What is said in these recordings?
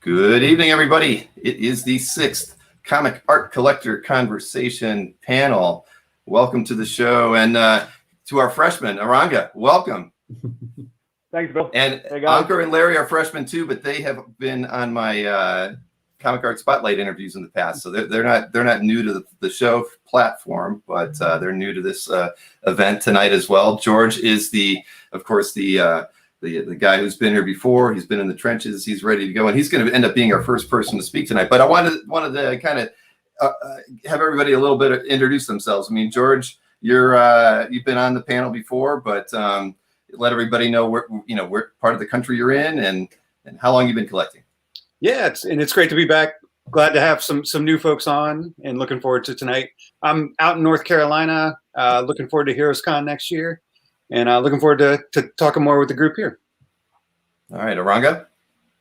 Good evening, everybody. It is the 6th Comic Art Collector Conversation panel. Welcome to the show, and to our freshmen, Eranga, welcome. Thanks, Bill. And hey, Ankur and Larry are freshmen too, but they have been on my Comic Art Spotlight interviews in the past, so they're not new to the show platform, but they're new to this event tonight as well. George is of course the guy who's been here before. He's been in the trenches. He's ready to go, and he's going to end up being our first person to speak tonight. But I wanted to kind of have everybody a little bit introduce themselves. I mean, George, you've been on the panel before, but let everybody know where part of the country you're in and how long you've been collecting. Yeah, it's great to be back. Glad to have some new folks on, and looking forward to tonight. I'm out in North Carolina, looking forward to HeroesCon next year. And looking forward to talking more with the group here. All right, Eranga.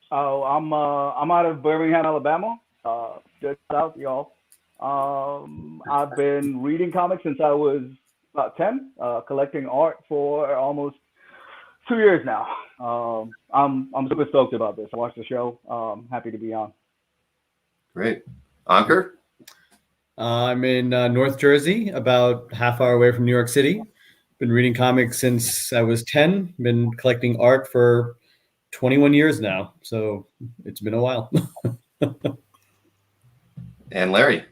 Oh, I'm out of Birmingham, Alabama, just south, y'all. I've been reading comics since I was about 10, collecting art for almost 2 years now. I'm super stoked about this. I watched the show. Happy to be on. Great, Ankur. I'm in North Jersey, about half hour away from New York City. Been reading comics since I was 10. Been collecting art for 21 years now. So it's been a while. And Larry.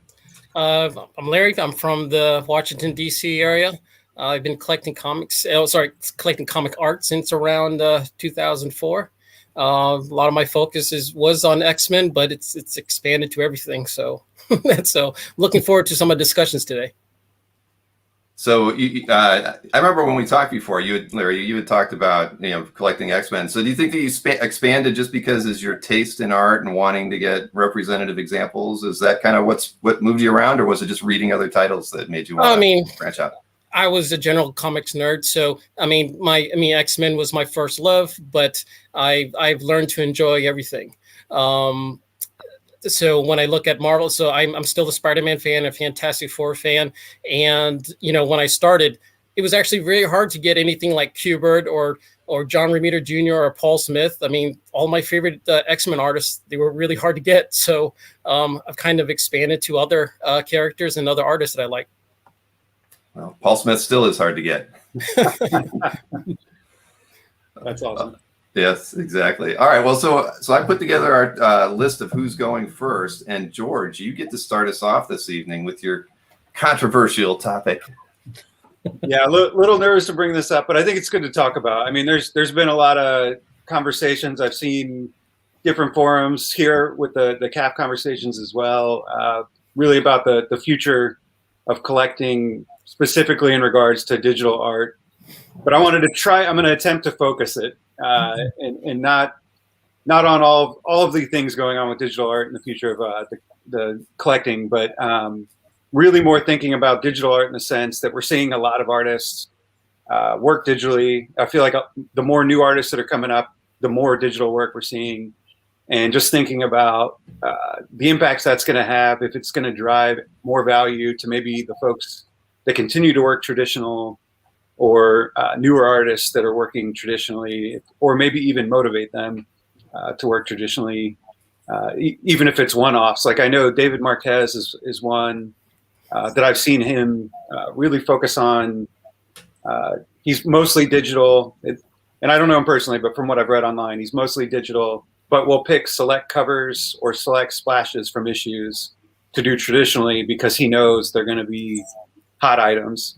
I'm Larry. I'm from the Washington, D.C. area. I've been collecting collecting comic art since around 2004. A lot of my focus was on X-Men, but it's expanded to everything. So looking forward to some of the discussions today. So I remember when we talked before, Larry, you had talked about collecting X-Men. So do you think that you expanded just because is your taste in art and wanting to get representative examples? Is that kind of what moved you around, or was it just reading other titles that made you want to branch out? I was a general comics nerd, so X-Men was my first love, but I've learned to enjoy everything. So when I look at Marvel, so I'm still a Spider-Man fan, a Fantastic Four fan. And, when I started, it was actually very hard to get anything like Kubert or John Romita Jr. or Paul Smith. I mean, all my favorite X-Men artists, they were really hard to get. So I've kind of expanded to other characters and other artists that I like. Well, Paul Smith still is hard to get. That's awesome. Yes, exactly. All right. Well, so I put together our list of who's going first, and George, you get to start us off this evening with your controversial topic. Yeah, a little nervous to bring this up, but I think it's good to talk about. I mean, there's been a lot of conversations. I've seen different forums here with the CAF conversations as well, really about the future of collecting, specifically in regards to digital art. But I'm going to attempt to focus it. And not on all of the things going on with digital art in the future of the collecting, but really more thinking about digital art in the sense that we're seeing a lot of artists work digitally. I feel like the more new artists that are coming up, the more digital work we're seeing, and just thinking about the impacts that's going to have, if it's going to drive more value to maybe the folks that continue to work traditional, or newer artists that are working traditionally, or maybe even motivate them to work traditionally, even if it's one-offs. Like I know David Marquez is one that I've seen him really focus on. He's mostly digital, and I don't know him personally, but from what I've read online, he's mostly digital, but will pick select covers or select splashes from issues to do traditionally because he knows they're going to be hot items.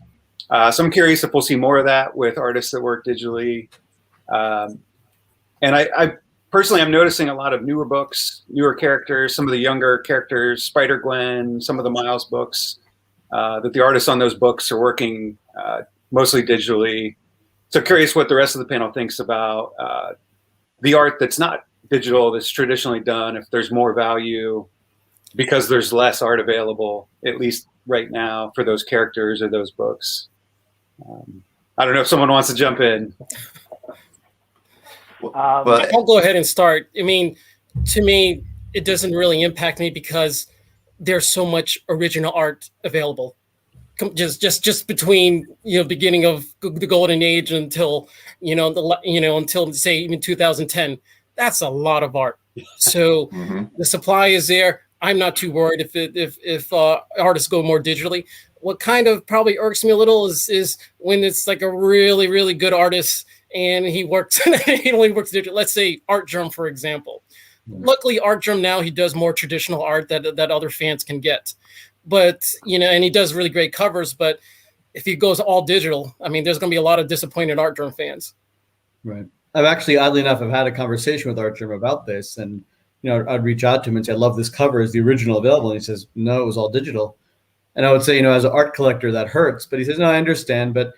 So I'm curious if we'll see more of that with artists that work digitally. And I personally, I'm noticing a lot of newer books, newer characters, some of the younger characters, Spider-Gwen, some of the Miles books, that the artists on those books are working mostly digitally. So curious what the rest of the panel thinks about the art that's not digital, that's traditionally done, if there's more value because there's less art available, at least right now, for those characters or those books. I don't know if someone wants to jump in. I'll go ahead and start. I mean, to me, it doesn't really impact me because there's so much original art available. Just between beginning of the golden age until until say even 2010, That's a lot of art. So the supply is there. I'm not too worried if artists go more digitally. What kind of probably irks me a little is when it's like a really, really good artist and he only works digital. Let's say Art Drum, for example. Luckily, Art Drum now, he does more traditional art that other fans can get. But, and he does really great covers. But if he goes all digital, I mean, there's going to be a lot of disappointed Art Drum fans. Right. I've actually, oddly enough, I've had a conversation with Art Drum about this. And, I'd reach out to him and say, I love this cover. Is the original available? And he says, no, it was all digital. And I would say, as an art collector, that hurts. But he says, no, I understand. But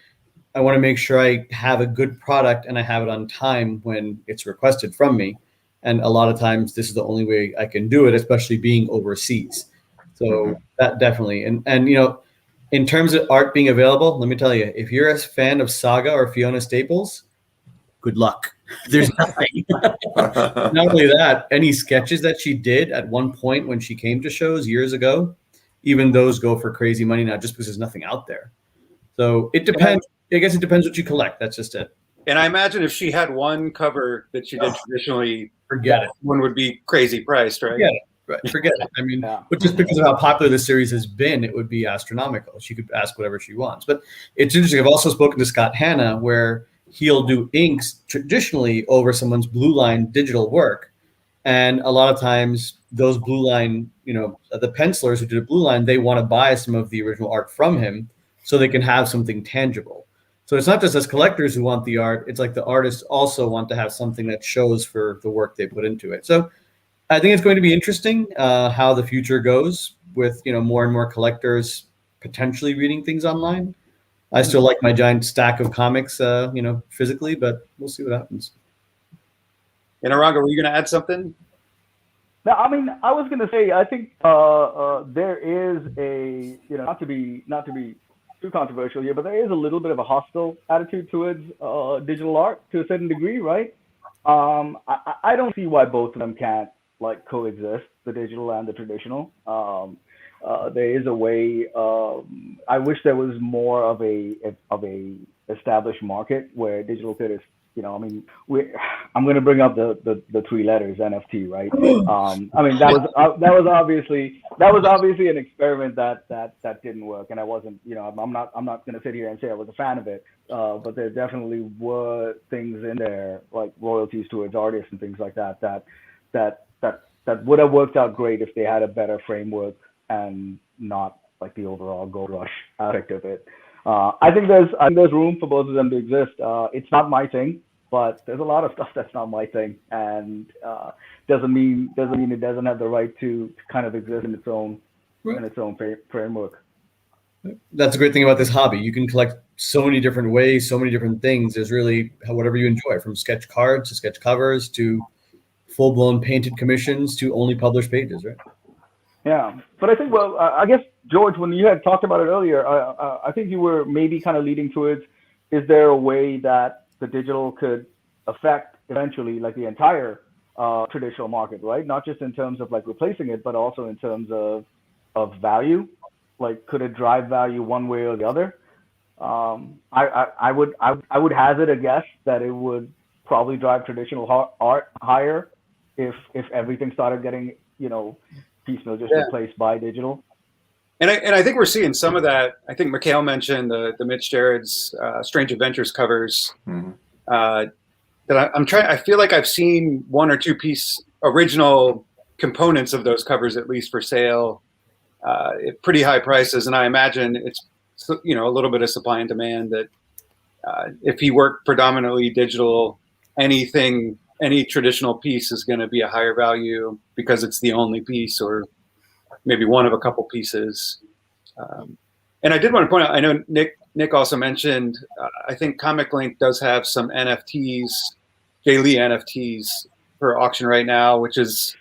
I want to make sure I have a good product and I have it on time when it's requested from me. And a lot of times this is the only way I can do it, especially being overseas. So that definitely. And in terms of art being available, let me tell you, if you're a fan of Saga or Fiona Staples, good luck. There's nothing. Not only that, any sketches that she did at one point when she came to shows years ago, even those go for crazy money now just because there's nothing out there. So it depends. I guess it depends what you collect. That's just it. And I imagine if she had one cover that she did traditionally, forget it. One would be crazy priced, right? Forget it. Right. Forget it. I mean, but just because of how popular this series has been, it would be astronomical. She could ask whatever she wants. But it's interesting. I've also spoken to Scott Hanna where he'll do inks traditionally over someone's Blue Line digital work. And a lot of times those Blue Line, the pencilers who did a Blue Line, they want to buy some of the original art from him so they can have something tangible. So it's not just us collectors who want the art. It's like the artists also want to have something that shows for the work they put into it. So I think it's going to be interesting how the future goes with, more and more collectors potentially reading things online. I still like my giant stack of comics, physically, but we'll see what happens. And Eranga, were you going to add something? No, I mean, I was going to say, I think there is a, not to be too controversial here, but there is a little bit of a hostile attitude towards digital art to a certain degree, right? I don't see why both of them can't coexist, the digital and the traditional. There is a way. I wish there was more of a established market where digital could, I'm going to bring up the three letters NFT, right? I mean that was obviously an experiment that didn't work, and I wasn't, I'm not going to sit here and say I was a fan of it, but there definitely were things in there like royalties towards artists and things like that would have worked out great if they had a better framework and not like the overall gold rush aspect of it. I think there's room for both of them to exist. It's not my thing, but there's a lot of stuff that's not my thing, and doesn't mean it doesn't have the right to kind of exist in its own framework. That's a great thing about this hobby. You can collect so many different ways, so many different things. There's really whatever you enjoy, from sketch cards to sketch covers to full-blown painted commissions to only published pages, right? Yeah, but I think, I guess, George, when you had talked about it earlier, I think you were maybe kind of leading towards, is there a way that the digital could affect eventually the entire traditional market, right? Not just in terms of replacing it, but also in terms of value. Could it drive value one way or the other? I would hazard a guess that it would probably drive traditional art higher if everything started getting, piecemeal just replaced by digital. And I think we're seeing some of that. I think Mikhail mentioned the Mitch Gerard's Strange Adventures covers. That I'm trying. I feel like I've seen one or two piece original components of those covers at least for sale at pretty high prices. And I imagine it's a little bit of supply and demand that if he worked predominantly digital, any traditional piece is going to be a higher value because it's the only piece or maybe one of a couple pieces. And I did want to point out, I know Nick also mentioned, I think Comic Link does have some NFTs, Jay Lee NFTs for auction right now, which is,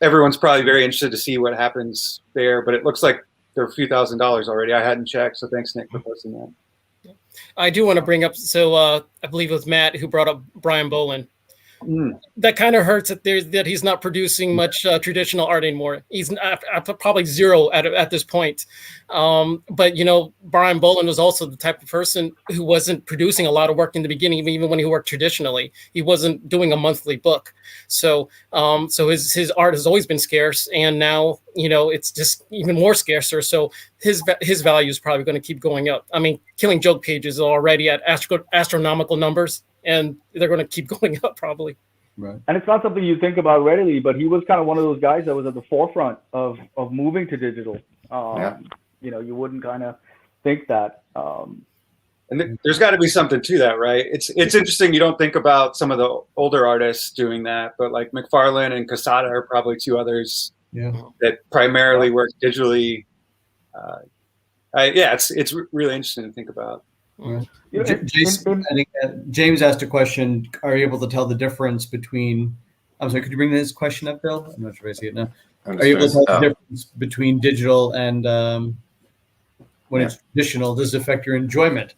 everyone's probably very interested to see what happens there, but it looks like they're a few $1,000s already. I hadn't checked, so thanks, Nick, for posting that. I do want to bring up, I believe it was Matt who brought up Brian Bolin. that kind of hurts that he's not producing much traditional art anymore. He's probably zero at this point. But Brian Boland was also the type of person who wasn't producing a lot of work in the beginning, even when he worked traditionally. He wasn't doing a monthly book, so his art has always been scarce, and now it's just even more scarcer. So his value is probably going to keep going up. I mean, Killing Joke pages are already at astronomical numbers, and they're going to keep going up probably. Right. And it's not something you think about readily, but he was kind of one of those guys that was at the forefront of moving to digital. You wouldn't kind of think that. And there's got to be something to that, right? It's interesting. You don't think about some of the older artists doing that, but like McFarlane and Casada are probably two others that primarily work digitally. It's really interesting to think about. Right. Jason, I think James asked a question. Are you able to tell the difference between? I'm sorry. Could you bring this question up, Bill? I'm not sure if I see it now. Are you able to tell the difference between digital and when it's traditional? Does it affect your enjoyment?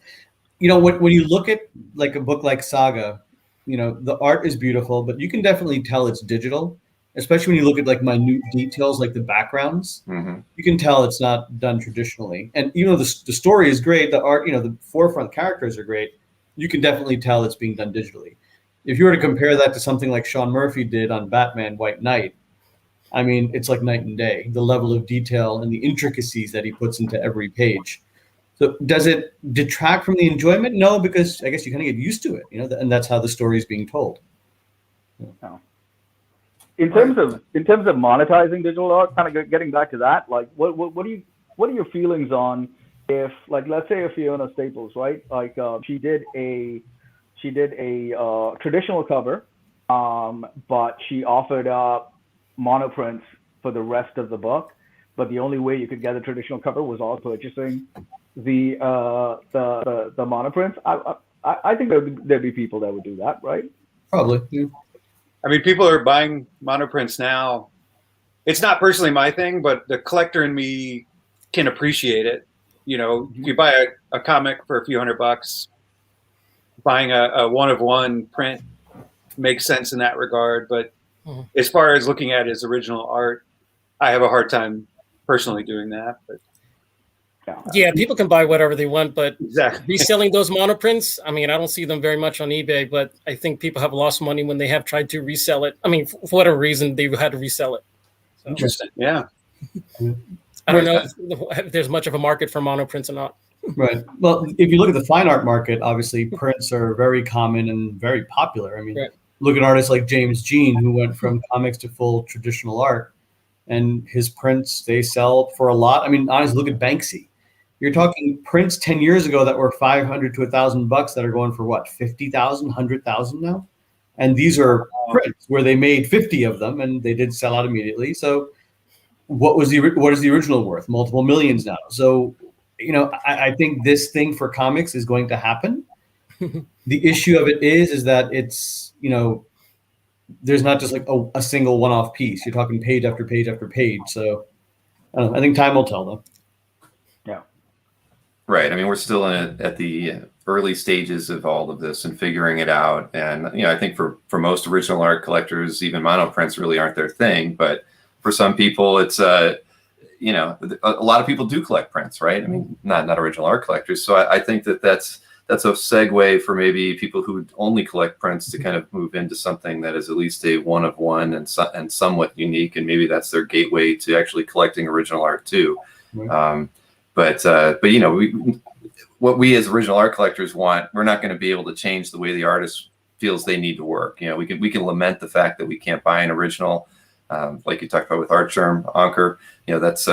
When you look at like a book like Saga, the art is beautiful, but you can definitely tell it's digital. Especially when you look at like minute details, like the backgrounds, you can tell it's not done traditionally. And even though the story is great, the art, the forefront characters are great, you can definitely tell it's being done digitally. If you were to compare that to something like Sean Murphy did on Batman White Knight, I mean, it's like night and day, the level of detail and the intricacies that he puts into every page. So does it detract from the enjoyment? No, because I guess you kind of get used to it, and that's how the story is being told. Oh. In terms of monetizing digital art, kind of getting back to that, like what are your feelings on if, like, let's say Fiona Staples, right? Like she did a traditional cover, but she offered up monoprints for the rest of the book, but the only way you could get a traditional cover was all purchasing the monoprints. I think there'd be people that would do that, right? Probably. Yeah. I mean, people are buying monoprints now. It's not personally my thing, but the collector in me can appreciate it. You buy a comic for a few $100, buying a one-of-one print makes sense in that regard. But as far as looking at his original art, I have a hard time personally doing that. But yeah, people can buy whatever they want, but exactly. Reselling those monoprints, I mean, I don't see them very much on eBay, but I think people have lost money when they have tried to resell it. I mean, for whatever reason, they've had to resell it. So, interesting. Yeah. I don't know if there's much of a market for monoprints or not. Right. Well, if you look at the fine art market, obviously prints are very common and very popular. I mean, Look at artists like James Jean, who went from comics to full traditional art, and his prints, they sell for a lot. I mean, honestly, look at Banksy. You're talking prints 10 years ago that were $500 to $1,000 that are going for what, 50,000, 100,000 now? And these are prints where they made 50 of them and they did sell out immediately. So what is the original worth? Multiple millions now. So, I think this thing for comics is going to happen. The issue of it is that it's, there's not just like a single one-off piece. You're talking page after page after page. So I think time will tell though. Yeah. Right. I mean, we're still at the early stages of all of this and figuring it out. And, I think for most original art collectors, even monoprints really aren't their thing. But for some people, it's, a lot of people do collect prints, right? I mean, not original art collectors. So I think that's a segue for maybe people who only collect prints to kind of move into something that is at least a one of one and somewhat unique. And maybe that's their gateway to actually collecting original art too. Right. But what we as original art collectors want, we're not going to be able to change the way the artist feels they need to work. We can lament the fact that we can't buy an original, like you talked about with Artgerm, Ankur. That's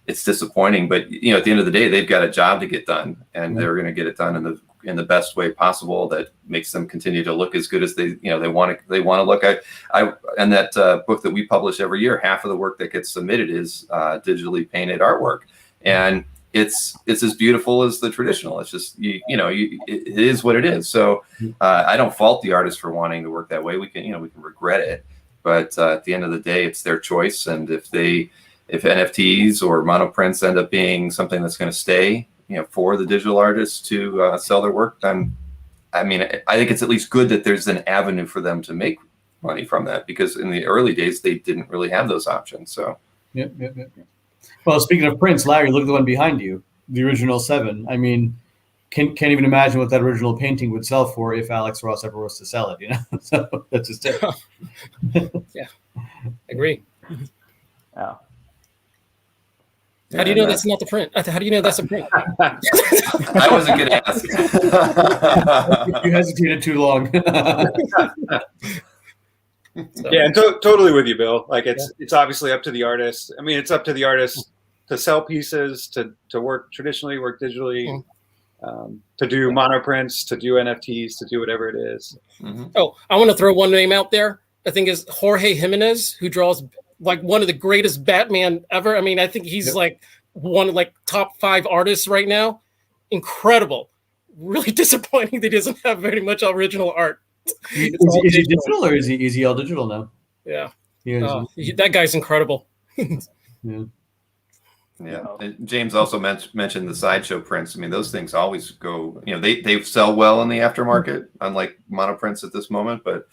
it's disappointing. But at the end of the day, they've got a job to get done, and they're going to get it done in the best way possible that makes them continue to look as good as they want to look. I and that book that we publish every year, half of the work that gets submitted is digitally painted artwork, and it's as beautiful as the traditional. It's just it is what it is. So I don't fault the artist for wanting to work that way. We can regret it, but at the end of the day, it's their choice. And if NFTs or monoprints end up being something that's going to stay, for the digital artists to sell their work, then I mean, I think it's at least good that there's an avenue for them to make money from that, because in the early days they didn't really have those options. So Yep. Well, speaking of prints, Larry, look at the one behind you, the original 7. I mean, can't even imagine what that original painting would sell for if Alex Ross ever was to sell it. So that's just it. Yeah, agree. Yeah. How do you know that's not the print? How do you know that's a print? I wasn't going to ask. You hesitated too long. Yeah, and totally with you, Bill. Like it's obviously up to the artist. I mean, it's up to the artist to sell pieces, to work traditionally, work digitally, to do monoprints, to do NFTs, to do whatever it is. Mm-hmm. Oh, I want to throw one name out there. I think is Jorge Jimenez, who draws like one of the greatest Batman ever. I mean, I think he's like one of like top 5 artists right now. Incredible. Really disappointing that he doesn't have very much original art. Is he digital or is he all digital now? Yeah. He That guy's incredible. Yeah. Yeah. And James also mentioned the sideshow prints. I mean, those things always go, they sell well in the aftermarket, unlike monoprints at this moment. But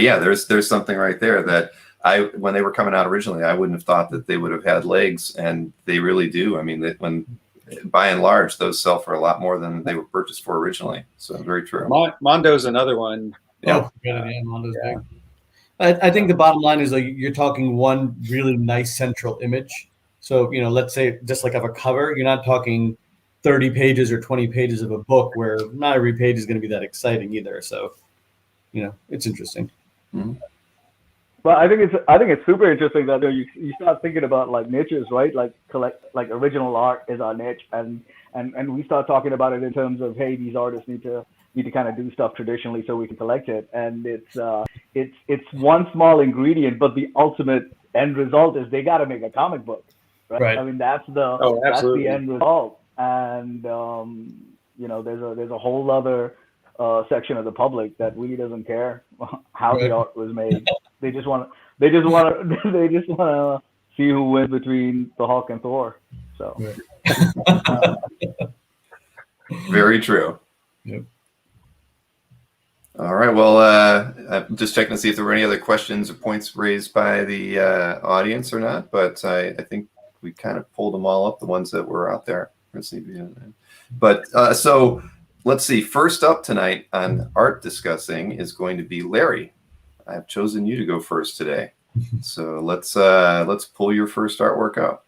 yeah, there's something right there that when they were coming out originally, I wouldn't have thought that they would have had legs, and they really do. I mean, when by and large, those sell for a lot more than they were purchased for originally. So very true. Mondo's another one. Yeah. Mondo's big. I think the bottom line is like you're talking one really nice central image. So, let's say just like of a cover, you're not talking 30 pages or 20 pages of a book where not every page is going to be that exciting either. So, it's interesting. Mm-hmm. But I think it's super interesting that you start thinking about like niches, right? Like original art is our niche, and we start talking about it in terms of, hey, these artists need to kind of do stuff traditionally so we can collect it, and it's one small ingredient, but the ultimate end result is they got to make a comic book, right? I mean that's the end result, and there's a whole other section of the public that really doesn't care how the art was made. They just want to see who wins between the Hulk and Thor. So very true. Yep. All right. Well, I'm just checking to see if there were any other questions or points raised by the audience or not. But I think we kind of pulled them all up, the ones that were out there. But so let's see. First up tonight on art discussing is going to be Larry. I've chosen you to go first today. So let's pull your first artwork up.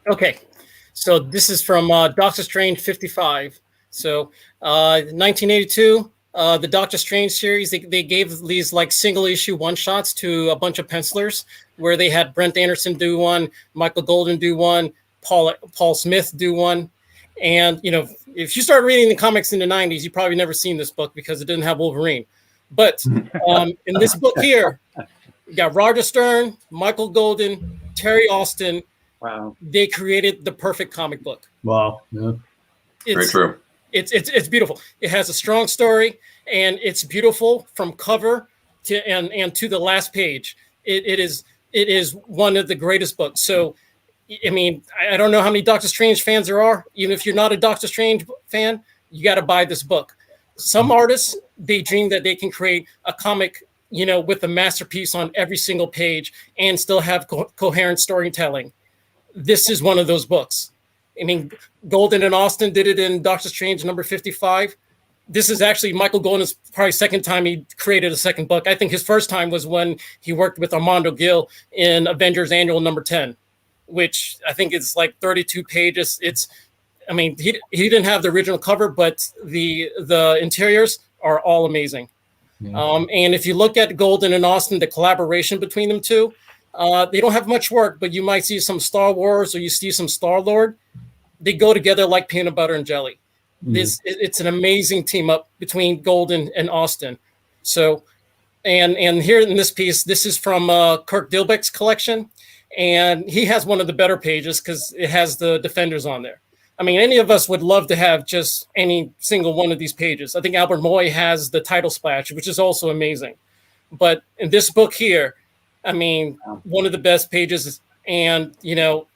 Okay. So this is from Doctor Strange 55. So 1982, the Doctor Strange series, they gave these like single issue one shots to a bunch of pencilers where they had Brent Anderson do one, Michael Golden do one, Paul Smith do one. And, if you start reading the comics in the 90s, you probably never seen this book because it didn't have Wolverine. But in this book here, you got Roger Stern, Michael Golden, Terry Austin. Wow. They created the perfect comic book. Wow. Yeah. Very true. It's beautiful. It has a strong story, and it's beautiful from cover to and to the last page. It is one of the greatest books. So, I mean, I don't know how many Doctor Strange fans there are. Even if you're not a Doctor Strange fan, you got to buy this book. Some artists, they dream that they can create a comic, with a masterpiece on every single page and still have coherent storytelling. This is one of those books. I mean, Golden and Austin did it in Doctor Strange number 55. This is actually Michael Golden's probably second time he created a second book. I think his first time was when he worked with Armando Gil in Avengers Annual number 10. Which I think is like 32 pages. He didn't have the original cover, but the interiors are all amazing. Yeah. And if you look at Golden and Austin, the collaboration between them two, they don't have much work, but you might see some Star Wars or you see some Star-Lord. They go together like peanut butter and jelly. It's an amazing team up between Golden and Austin. So, and here in this piece, this is from Kirk Dilbeck's collection. And he has one of the better pages because it has the Defenders on there. I mean, any of us would love to have just any single one of these pages. I think Albert Moy has the title splash, which is also amazing. But in this book here, I mean, one of the best pages. And, you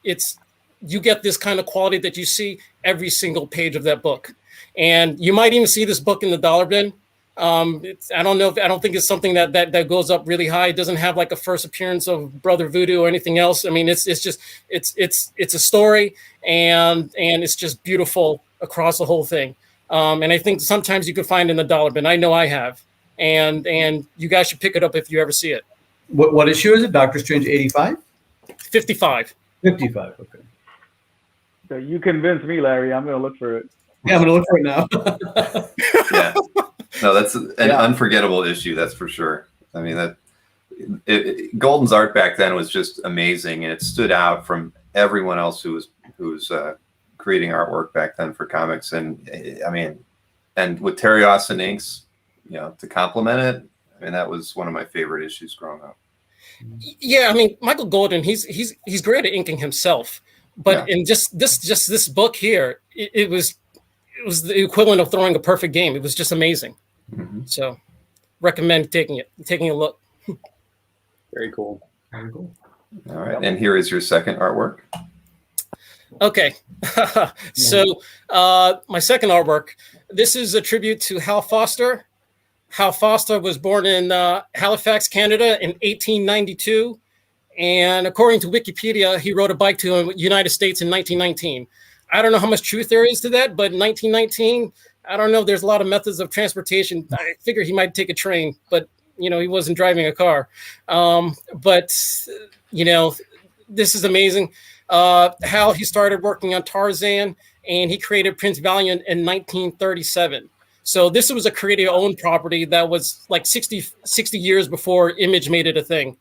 get this kind of quality that you see every single page of that book. And you might even see this book in the dollar bin. I don't think it's something that goes up really high. It doesn't have like a first appearance of Brother Voodoo or anything else. I mean, it's a story, and it's just beautiful across the whole thing. And I think sometimes you could find it in the dollar bin. I know I have, and you guys should pick it up if you ever see it. What issue is it? Doctor Strange 85? 55. 55. Okay. So you convinced me, Larry. I'm gonna look for it. Yeah, I'm gonna look for it now. Yeah. No, that's an unforgettable issue. That's for sure. I mean, Golden's art back then was just amazing, and it stood out from everyone else who was creating artwork back then for comics. And I mean, and with Terry Austin inks, to complement it, I mean, that was one of my favorite issues growing up. Yeah, I mean, Michael Golden, he's great at inking himself, but in just this book here, it was the equivalent of throwing a perfect game. It was just amazing. Mm-hmm. So, recommend taking a look. Very cool. Very cool. All right, and here is your second artwork. Okay, so my second artwork. This is a tribute to Hal Foster. Hal Foster was born in Halifax, Canada in 1892. And according to Wikipedia, he rode a bike to the United States in 1919. I don't know how much truth there is to that, but in 1919, I don't know. There's a lot of methods of transportation. I figure he might take a train, but, he wasn't driving a car. But this is amazing. Hal, he started working on Tarzan, and he created Prince Valiant in 1937. So this was a creator-owned property that was like 60 years before Image made it a thing.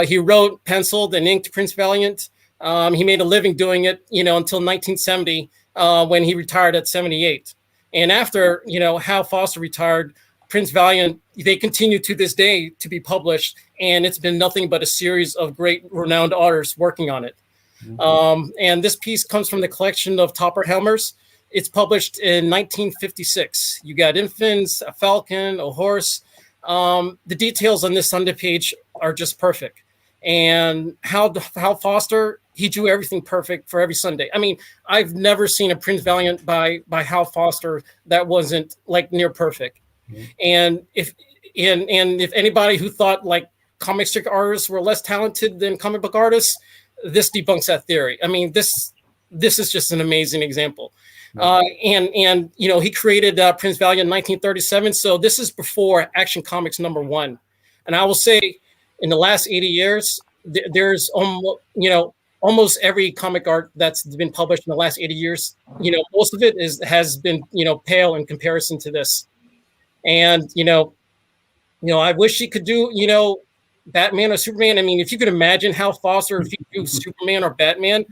He wrote, penciled, and inked Prince Valiant. He made a living doing it, until 1970 when he retired at 78. And after, Hal Foster retired, Prince Valiant, they continue to this day to be published. And it's been nothing but a series of great renowned artists working on it. Mm-hmm. And this piece comes from the collection of Topper Helmers. It's published in 1956. You got infants, a falcon, a horse. The details on this Sunday page are just perfect. And Hal Foster, he drew everything perfect for every Sunday. I mean, I've never seen a Prince Valiant by Hal Foster that wasn't like near perfect. Mm-hmm. And if anybody who thought like comic strip artists were less talented than comic book artists, this debunks that theory. I mean, this is just an amazing example. And he created Prince Valiant in 1937. So this is before Action Comics #1. And I will say in the last 80 years, there's almost every comic art that's been published in the last 80 years. Most of it has been, pale in comparison to this. And, I wish he could do, Batman or Superman. I mean, if you could imagine Hal Foster, if he could do Superman or Batman,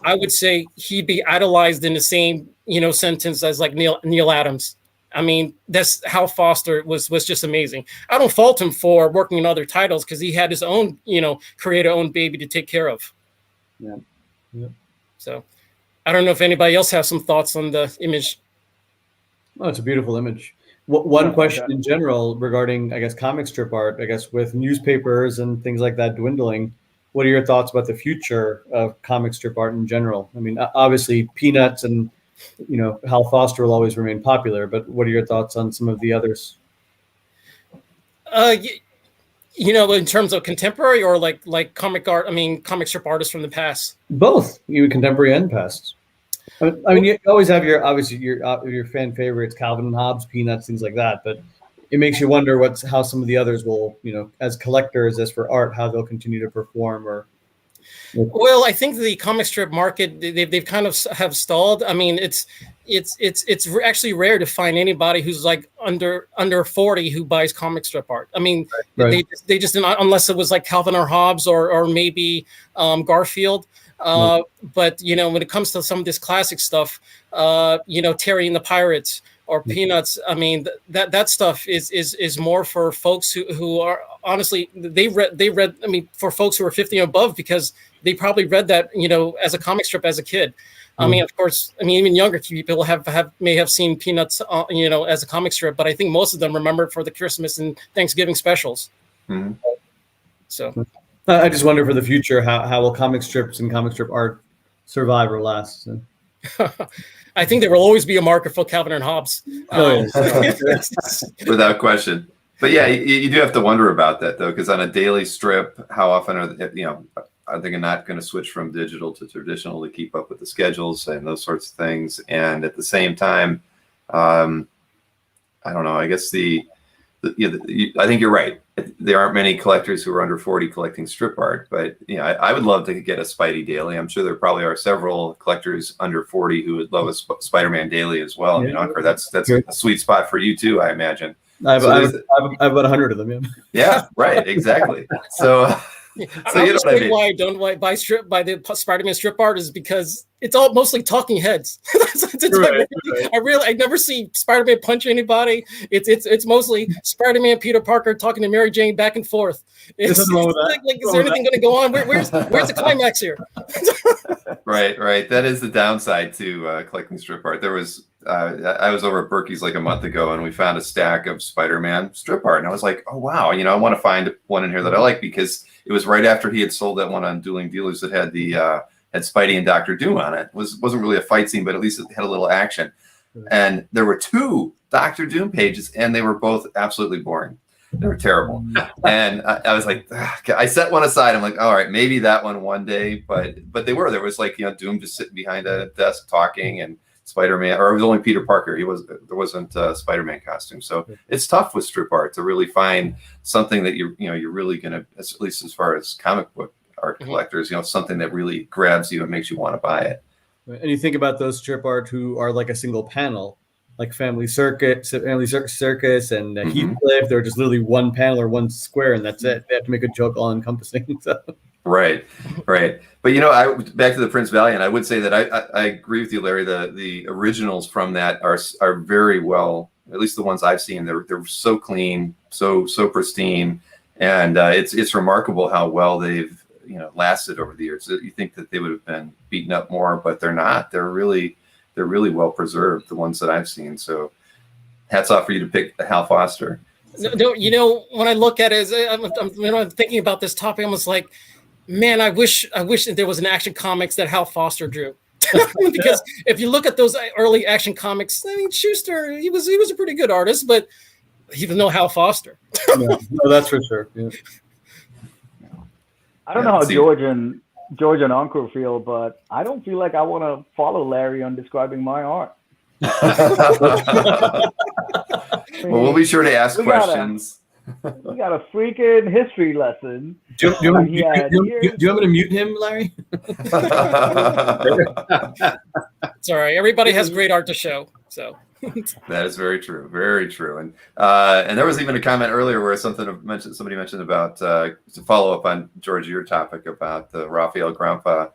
I would say he'd be idolized in the same, sentence as like Neil Adams. I mean, that's Hal Foster was just amazing. I don't fault him for working in other titles because he had his own, creator-owned baby to take care of. Yeah. So I don't know if anybody else has some thoughts on the image. Oh, it's a beautiful image. One question in general regarding, I guess, comic strip art, I guess, with newspapers and things like that dwindling, what are your thoughts about the future of comic strip art in general? I mean, obviously Peanuts and, Hal Foster will always remain popular, but what are your thoughts on some of the others? In terms of contemporary or like comic art, I mean, comic strip artists from the past? Both, contemporary and past. I mean, you always have your fan favorites, Calvin and Hobbes, Peanuts, things like that. But it makes you wonder how some of the others will, as collectors, as for art, how they'll continue to perform. Well, I think the comic strip market they've kind of have stalled. I mean, it's actually rare to find anybody who's like under 40 who buys comic strip art. I mean, right. they just unless it was like Calvin or Hobbes or maybe Garfield. But when it comes to some of this classic stuff, Terry and the Pirates or Peanuts, I mean that stuff is more for folks who are honestly they read. I mean, for folks who are 50 and above, because they probably read that as a comic strip as a kid. I mean, of course, even younger people may have seen Peanuts, as a comic strip, but I think most of them remember it for the Christmas and Thanksgiving specials. Mm-hmm. So. I just wonder for the future, how will comic strips and comic strip art survive or last? So. I think there will always be a market for Calvin and Hobbes. Without question. But yeah, you do have to wonder about that though, because on a daily strip, how often are they not going to switch from digital to traditional to keep up with the schedules and those sorts of things? And at the same time, I don't know. I guess I think you're right. There aren't many collectors who are under 40 collecting strip art, but I would love to get a Spidey daily. I'm sure there probably are several collectors under 40 who would love a Spider-Man daily as well. I mean, Ankur, that's a sweet spot for you too, I imagine. I have about 100 of them. Yeah. Yeah, right, exactly. So, why I don't buy the Spider-Man strip art is because it's all mostly talking heads. I never see Spider-Man punch anybody. It's mostly Spider-Man, Peter Parker talking to Mary Jane back and forth. Is there anything going to go on? Where's the climax here? Right. That is the downside to collecting strip art. There was I was over at Berkey's like a month ago, and we found a stack of Spider-Man strip art, and I was like, oh wow, I want to find one in here that I like, because it was right after he had sold that one on Dueling Dealers that had the had Spidey and Dr. Doom on it. Wasn't really a fight scene, but at least it had a little action. And there were 2 Dr. Doom pages, and they were both absolutely boring. They were terrible. And I was like, I set one aside. I'm like, all right, maybe that one day. But there was like, Doom just sitting behind a desk talking, and Spider-Man, or it was only Peter Parker. There wasn't a Spider-Man costume. So it's tough with strip art to really find something that you're really going to, at least as far as comic book art collectors, something that really grabs you and makes you want to buy it. And you think about those strip art who are like a single panel, like Family Circus, and Heathcliff. They're just literally one panel or one square, and that's it. They have to make a joke all encompassing. So. Right. But back to the Prince Valiant, I would say that I agree with you, Larry. The originals from that are very well, at least the ones I've seen. They're so clean, so pristine, and it's remarkable how well they've lasted over the years. You think that they would have been beaten up more, but they're not. They're really well preserved, the ones that I've seen. So hats off for you to pick Hal Foster. No, when I look at it, I'm thinking about this topic, I was like, man, I wish there was an Action Comics that Hal Foster drew. Because if you look at those early Action Comics, I mean, Schuster, he was a pretty good artist, but he was no Hal Foster. No, that's for sure. Yeah. I don't know how George and Ankur feel, but I don't feel like I want to follow Larry on describing my art. Well, we'll be sure to ask questions. We got a freaking history lesson. Do you want me to mute him, Larry? It's all right. Everybody has great art to show. So that is very true. Very true. And there was even a comment earlier where somebody mentioned about to follow up on George, your topic about the Raphael Grandpa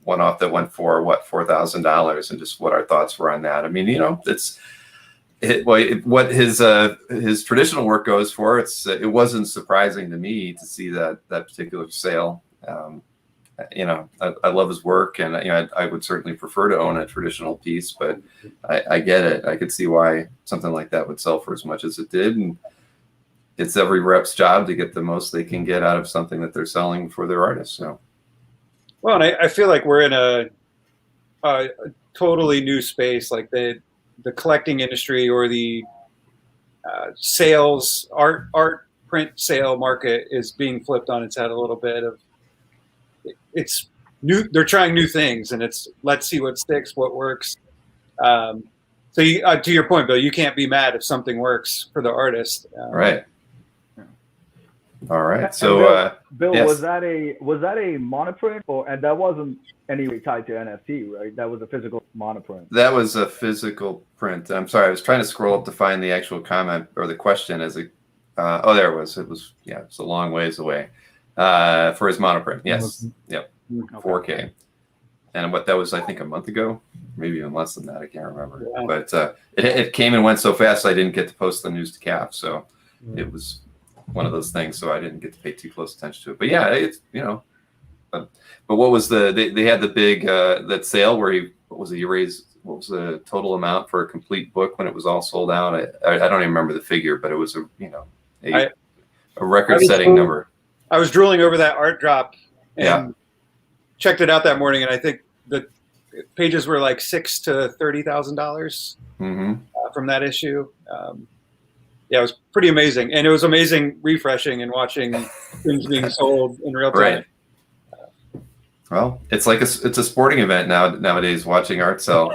one-off that went for $4,000, and just what our thoughts were on that. I mean, what his traditional work goes for. It wasn't surprising to me to see that particular sale. I love his work, and I would certainly prefer to own a traditional piece, but I get it. I could see why something like that would sell for as much as it did, and it's every rep's job to get the most they can get out of something that they're selling for their artists. So, well, and I feel like we're in a totally new space, like the collecting industry, or the sales art print sale market is being flipped on its head a little bit. It's new. They're trying new things, and let's see what sticks, what works. So to your point, Bill, you can't be mad if something works for the artist. Right. All right. So, Bill, yes. was that a monoprint, and that wasn't anyway tied to NFT, right? That was a physical monoprint. That was a physical print. I'm sorry, I was trying to scroll up to find the actual comment or the question there it was. It's a long ways away. For his monoprint. Yes. Yep. 4K. And that was, I think, a month ago, maybe even less than that. I can't remember. Yeah. But it came and went so fast, I didn't get to post the news to Cap. So it was one of those things. So I didn't get to pay too close attention to it. But yeah, it's, but what was they had the big, that sale where what was the total amount for a complete book when it was all sold out? I don't even remember the figure, but it was a record setting number. I was drooling over that art drop and checked it out that morning, and I think that pages were like $6,000 to $30,000 from that issue. Yeah, it was pretty amazing, and it was amazing refreshing and watching things being sold in real time. Right. Well, it's like it's a sporting event nowadays. Watching art sell,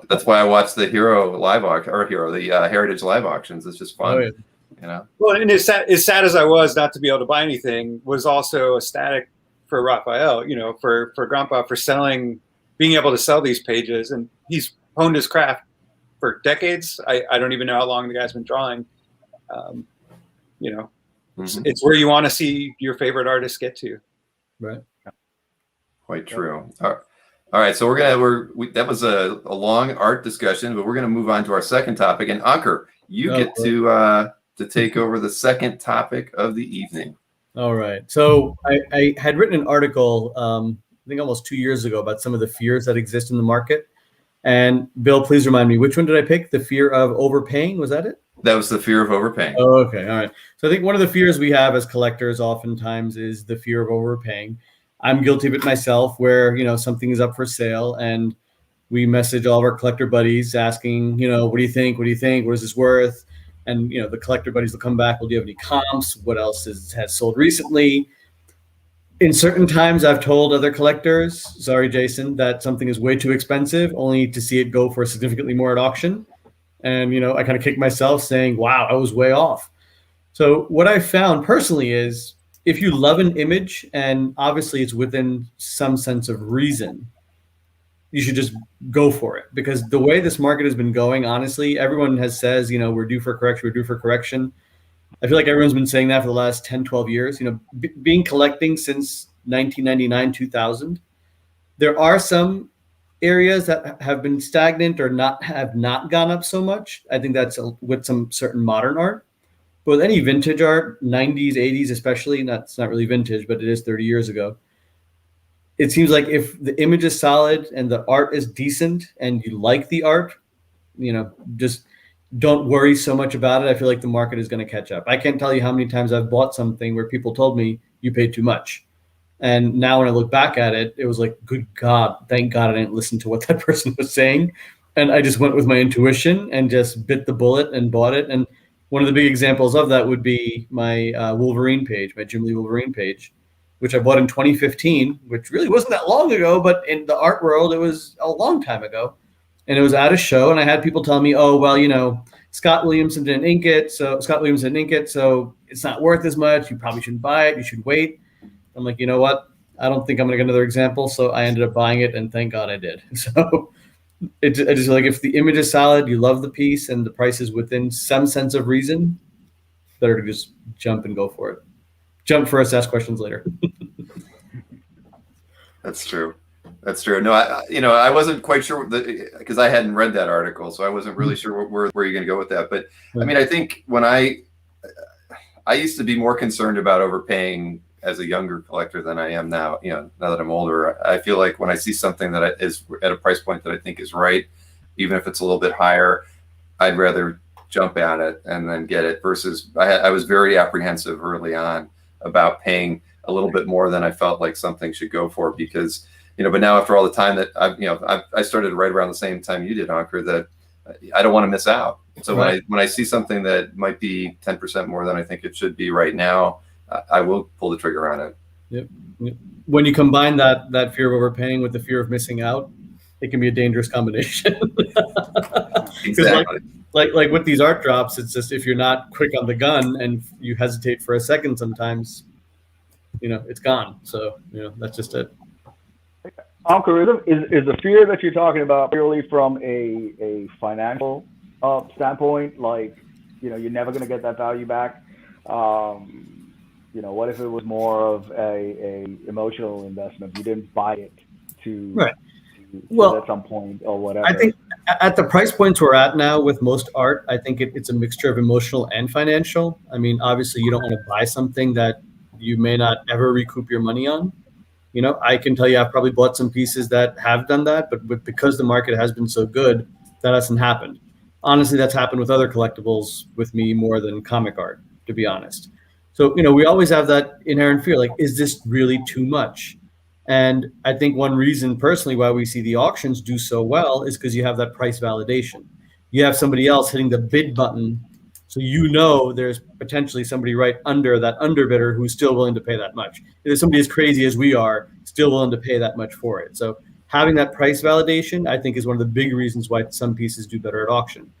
that's why I watch the Hero live auction the Heritage live auctions. It's just fun, Well, and as sad as I was not to be able to buy anything, was also ecstatic for Raphael. For Grandpa for being able to sell these pages, and he's honed his craft for decades. I don't even know how long the guy's been drawing. It's where you want to see your favorite artists get to. Right. Quite true. All right. So that was a long art discussion, but we're going to move on to our second topic. And Ankur, you get to take over the second topic of the evening. All right. So I had written an article, I think almost 2 years ago, about some of the fears that exist in the market. And Bill, please remind me, which one did I pick? The fear of overpaying? Was that it? That was the fear of overpaying. Oh, okay. All right. So I think one of the fears we have as collectors oftentimes is the fear of overpaying. I'm guilty of it myself, where, something is up for sale and we message all of our collector buddies asking, what do you think? What do you think? What is this worth? And, the collector buddies will come back. Well, do you have any comps? What else has sold recently? In certain times, I've told other collectors, sorry, Jason, that something is way too expensive, only to see it go for significantly more at auction. And, I kind of kick myself saying, wow, I was way off. So what I found personally is, if you love an image, and obviously it's within some sense of reason, you should just go for it. Because the way this market has been going, honestly, everyone says, we're due for correction. I feel like everyone's been saying that for the last 10, 12 years. Being collecting since 1999, 2000, there are some areas that have been stagnant or have not gone up so much. I think that's with some certain modern art. But with any vintage art, 90s, 80s especially, it's not really vintage, but it is 30 years ago. It seems like if the image is solid and the art is decent and you like the art, just don't worry so much about it. I feel like the market is going to catch up. I can't tell you how many times I've bought something where people told me you paid too much. And now when I look back at it, it was like, good God, thank God I didn't listen to what that person was saying. And I just went with my intuition and just bit the bullet and bought it. And one of the big examples of that would be my Wolverine page, my Jim Lee Wolverine page, which I bought in 2015, which really wasn't that long ago, but in the art world, it was a long time ago. And it was at a show, and I had people tell me, oh, well, Scott Williamson didn't ink it, so it's not worth as much. You probably shouldn't buy it. You should wait. I'm like, you know what? I don't think I'm going to get another example. So I ended up buying it, and thank God I did. So I just like, if the image is solid, you love the piece, and the price is within some sense of reason, better to just jump and go for it. Jump first, ask questions later. That's true. No, I wasn't quite sure because I hadn't read that article, so I wasn't really sure where you're going to go with that. But I mean, I think when I used to be more concerned about overpaying as a younger collector than I am now. Now that I'm older, I feel like when I see something that is at a price point that I think is right, even if it's a little bit higher, I'd rather jump at it and then get it. Versus, I was very apprehensive early on about paying a little bit more than I felt like something should go for, because but now after all the time that I started right around the same time you did, Ankur, that I don't want to miss out. So right. when I see something that might be 10% more than I think it should be right now, I will pull the trigger on it. Yep. When you combine that fear of overpaying with the fear of missing out, it can be a dangerous combination. Exactly. Like with these art drops, it's just, if you're not quick on the gun and you hesitate for a second, sometimes, it's gone. So, that's just it. Ankur, is the fear that you're talking about purely from a financial standpoint? Like, you're never going to get that value back. What if it was more of a emotional investment? You didn't buy it to at some point or whatever. I think at the price points we're at now with most art, I think it's a mixture of emotional and financial. I mean, obviously, you don't want to buy something that you may not ever recoup your money on. I can tell you I've probably bought some pieces that have done that, but because the market has been so good, that hasn't happened. Honestly, that's happened with other collectibles with me more than comic art, to be honest. So, we always have that inherent fear, like, is this really too much? And I think one reason personally why we see the auctions do so well is because you have that price validation. You have somebody else hitting the bid button, so you know there's potentially somebody right under that underbidder who's still willing to pay that much. If there's somebody as crazy as we are, still willing to pay that much for it. So having that price validation, I think, is one of the big reasons why some pieces do better at auction.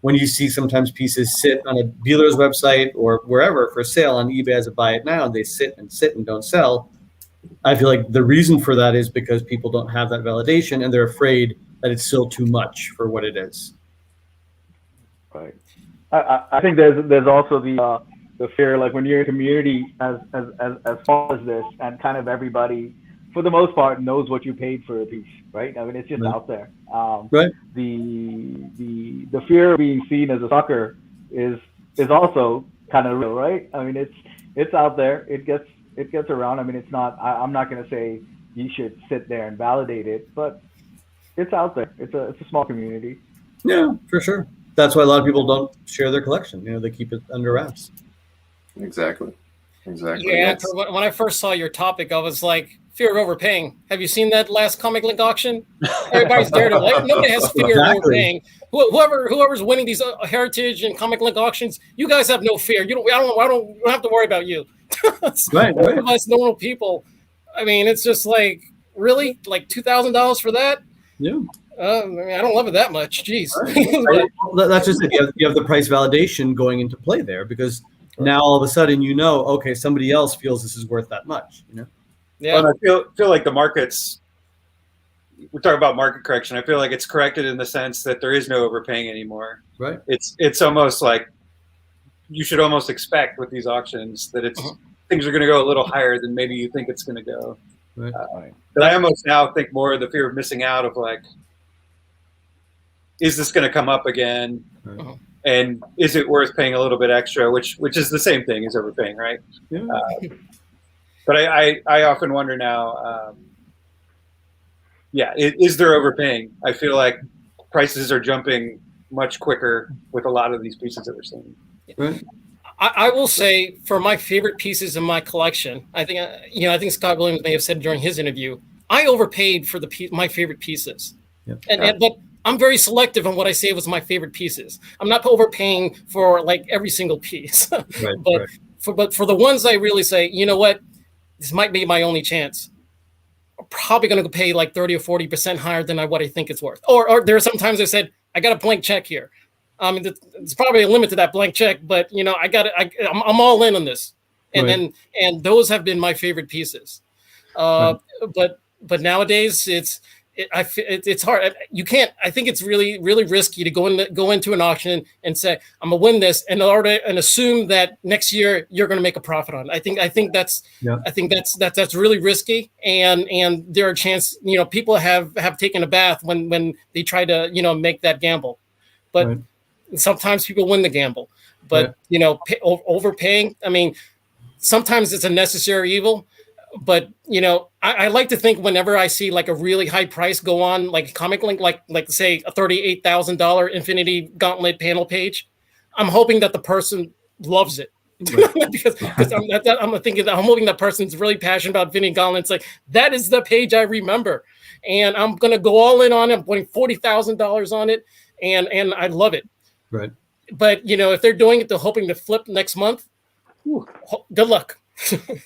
When you see sometimes pieces sit on a dealer's website or wherever for sale on eBay as a buy it now, and they sit and don't sell, I feel like the reason for that is because people don't have that validation and they're afraid that it's still too much for what it is. Right. I think there's also the fear, like when you're in a community as far as this, and kind of everybody, for the most part, knows what you paid for a piece, right? I mean, it's just out there. Right. The fear of being seen as a sucker is also kind of real, right? I mean, it's out there. It gets around. I mean, it's not. I'm not going to say you should sit there and validate it, but it's out there. It's a small community. Yeah, for sure. That's why a lot of people don't share their collection. You know, they keep it under wraps. Exactly. Yeah, Yes. when I first saw your topic, I was like, fear of overpaying. Have you seen that last comic link auction? Everybody's scared of it. Nobody has fear of overpaying. Whoever's winning these heritage and comic link auctions, you guys have no fear. You don't. I don't have to worry about you. Right. Of us normal people. I mean, it's just like, really, like $2,000 for that? Yeah. I mean, I don't love it that much. Jeez. That's just it. You have the price validation going into play there, because now all of a sudden you know, okay, somebody else feels this is worth that much. You know. Yeah. Well, I feel like the market's. We're talking about market correction. I feel like it's corrected in the sense that there is no overpaying anymore. Right. It's almost like you should almost expect with these auctions that it's things are going to go a little higher than maybe you think it's going to go. Right. But I almost now think more of the fear of missing out of like, is this going to come up again? Right. And is it worth paying a little bit extra, which is the same thing as overpaying, right? Yeah. But I often wonder now, is there overpaying? I feel like prices are jumping much quicker with a lot of these pieces that we're seeing. Right. I will say, for my favorite pieces in my collection, I think Scott Williams may have said during his interview, I overpaid for my favorite pieces. Yep. But I'm very selective on what I say was my favorite pieces. I'm not overpaying for like every single piece. Right. But for the ones I really say, you know what, this might be my only chance, I'm probably going to pay like 30 or 40% higher than what I think it's worth. Or there are sometimes I said, I got a blank check here. I mean, there's probably a limit to that blank check, but you know, I'm all in on this. And and those have been my favorite pieces. But nowadays it's hard. You can't. I think it's really, really risky to go into an auction and say, I'm gonna win this, and assume that next year you're gonna make a profit on it. I think that's really risky, and there are chances, you know, people have taken a bath when they try to, you know, make that gamble, but sometimes people win the gamble. But you know, overpaying. I mean, sometimes it's a necessary evil. But you know, I like to think whenever I see like a really high price go on, like a comic link, like say a $38,000 Infinity Gauntlet panel page, I'm hoping that the person loves it. because I'm hoping that person's really passionate about Infinity Gauntlet. It's like, that is the page I remember, and I'm gonna go all in on it. I'm putting $40,000 on it, and I love it. Right. But you know, if they're doing it, they're hoping to flip next month. Good luck.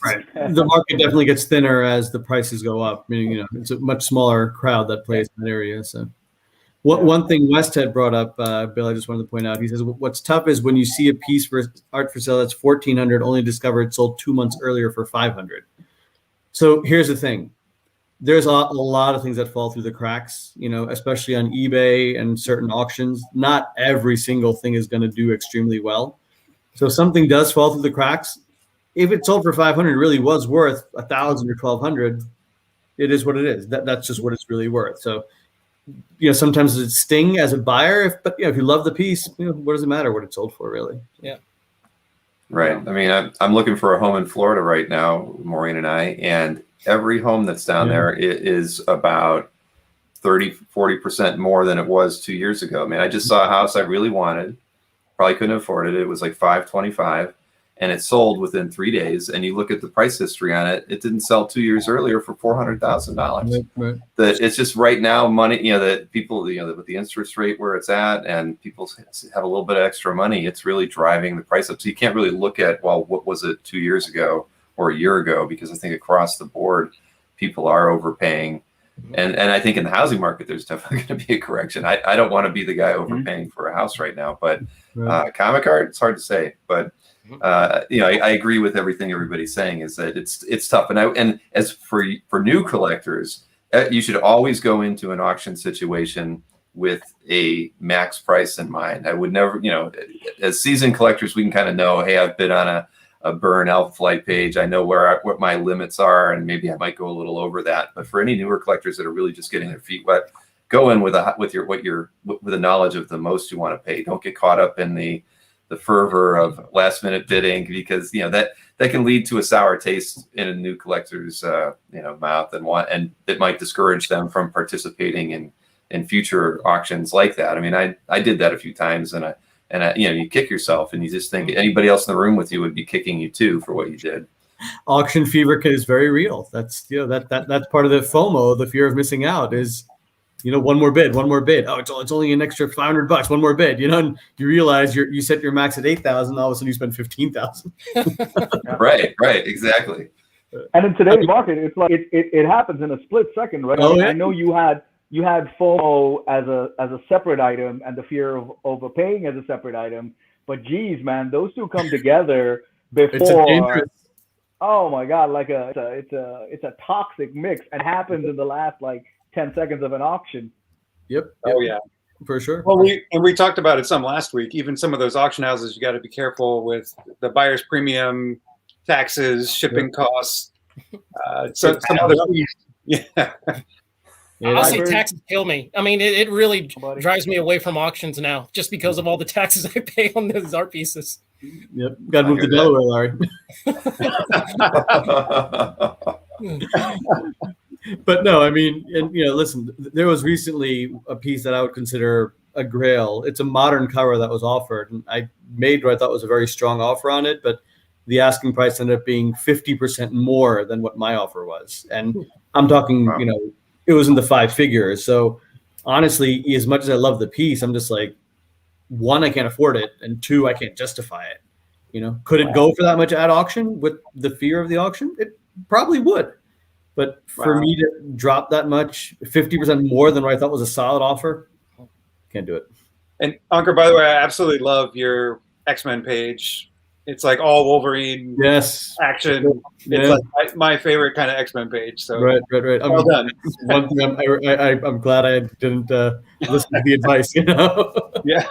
Right. The market definitely gets thinner as the prices go up, meaning, you know, it's a much smaller crowd that plays in that area. So one thing West had brought up, Bill, I just wanted to point out, he says, what's tough is when you see a piece for art for sale that's $1,400, only discovered sold 2 months earlier for $500. So here's the thing. There's a lot of things that fall through the cracks, you know, especially on eBay and certain auctions. Not every single thing is going to do extremely well. So if something does fall through the cracks, if it sold for $500, it really was worth $1,000 or $1,200. It is what it is. That's just what it's really worth. So, you know, sometimes it sting as a buyer, but you know, if you love the piece, you know, what does it matter what it sold for, really? Yeah. Right. I mean, I'm looking for a home in Florida right now, Maureen and I, and every home that's down there is about 30-40% more than it was 2 years ago. I mean, I just saw a house I really wanted, probably couldn't afford it. It was like $525. and it sold within 3 days, and you look at the price history on it, it didn't sell 2 years earlier for $400,000. Right. That it's just right now money, that people, with the interest rate where it's at, and people have a little bit of extra money, it's really driving the price up. So you can't really look at, well, what was it 2 years ago or a year ago, because I think across the board, people are overpaying. And I think in the housing market, there's definitely going to be a correction. I don't want to be the guy overpaying for a house right now, but comic art, it's hard to say. But I agree with everything everybody's saying, is that it's tough. And as for new collectors, you should always go into an auction situation with a max price in mind. I would never, as seasoned collectors, we can kind of know, hey, I've bid on a burn elf flight page. I know what my limits are, and maybe I might go a little over that. But for any newer collectors that are really just getting their feet wet, go in with a knowledge of the most you want to pay. Don't get caught up in the fervor of last minute bidding, because that can lead to a sour taste in a new collector's mouth, and it might discourage them from participating in future auctions like that. I mean, I did that a few times, and you kick yourself, and you just think anybody else in the room with you would be kicking you too for what you did. Auction fever is very real. That's that's part of the FOMO, the fear of missing out, is one more bid. Oh, it's only an extra $500. One more bid. And you realize you set your max at 8,000. All of a sudden you spend 15,000. Right, exactly. And in today's market, it's like it happens in a split second, right? Oh, yeah. I know you had FOMO as a separate item, and the fear of overpaying as a separate item. But geez, man, those two come together before. Oh my God, it's a toxic mix, and happens in the last 10 seconds of an auction. Yep. Oh yeah, for sure. Well, we talked about it some last week. Even some of those auction houses, you got to be careful with the buyer's premium, taxes, shipping costs. Some other fees. Yeah. Honestly, taxes kill me. I mean, it really drives me away from auctions now, just because of all the taxes I pay on those art pieces. Yep, got to move to Delaware, Larry. But no, I mean, and listen, there was recently a piece that I would consider a grail. It's a modern cover that was offered, and I made what I thought was a very strong offer on it, but the asking price ended up being 50% more than what my offer was. And I'm talking, it was in the 5 figures. So honestly, as much as I love the piece, I'm just like, 1, I can't afford it, and 2, I can't justify it. Could it go for that much at auction with the fear of the auction? It probably would. But for me to drop that much, 50% more than what I thought was a solid offer, can't do it. And Ankur, by the way, I absolutely love your X-Men page. It's like all Wolverine action. It's like my favorite kind of X-Men page. So right. Well done. One thing I'm glad I didn't listen to the advice. Yeah.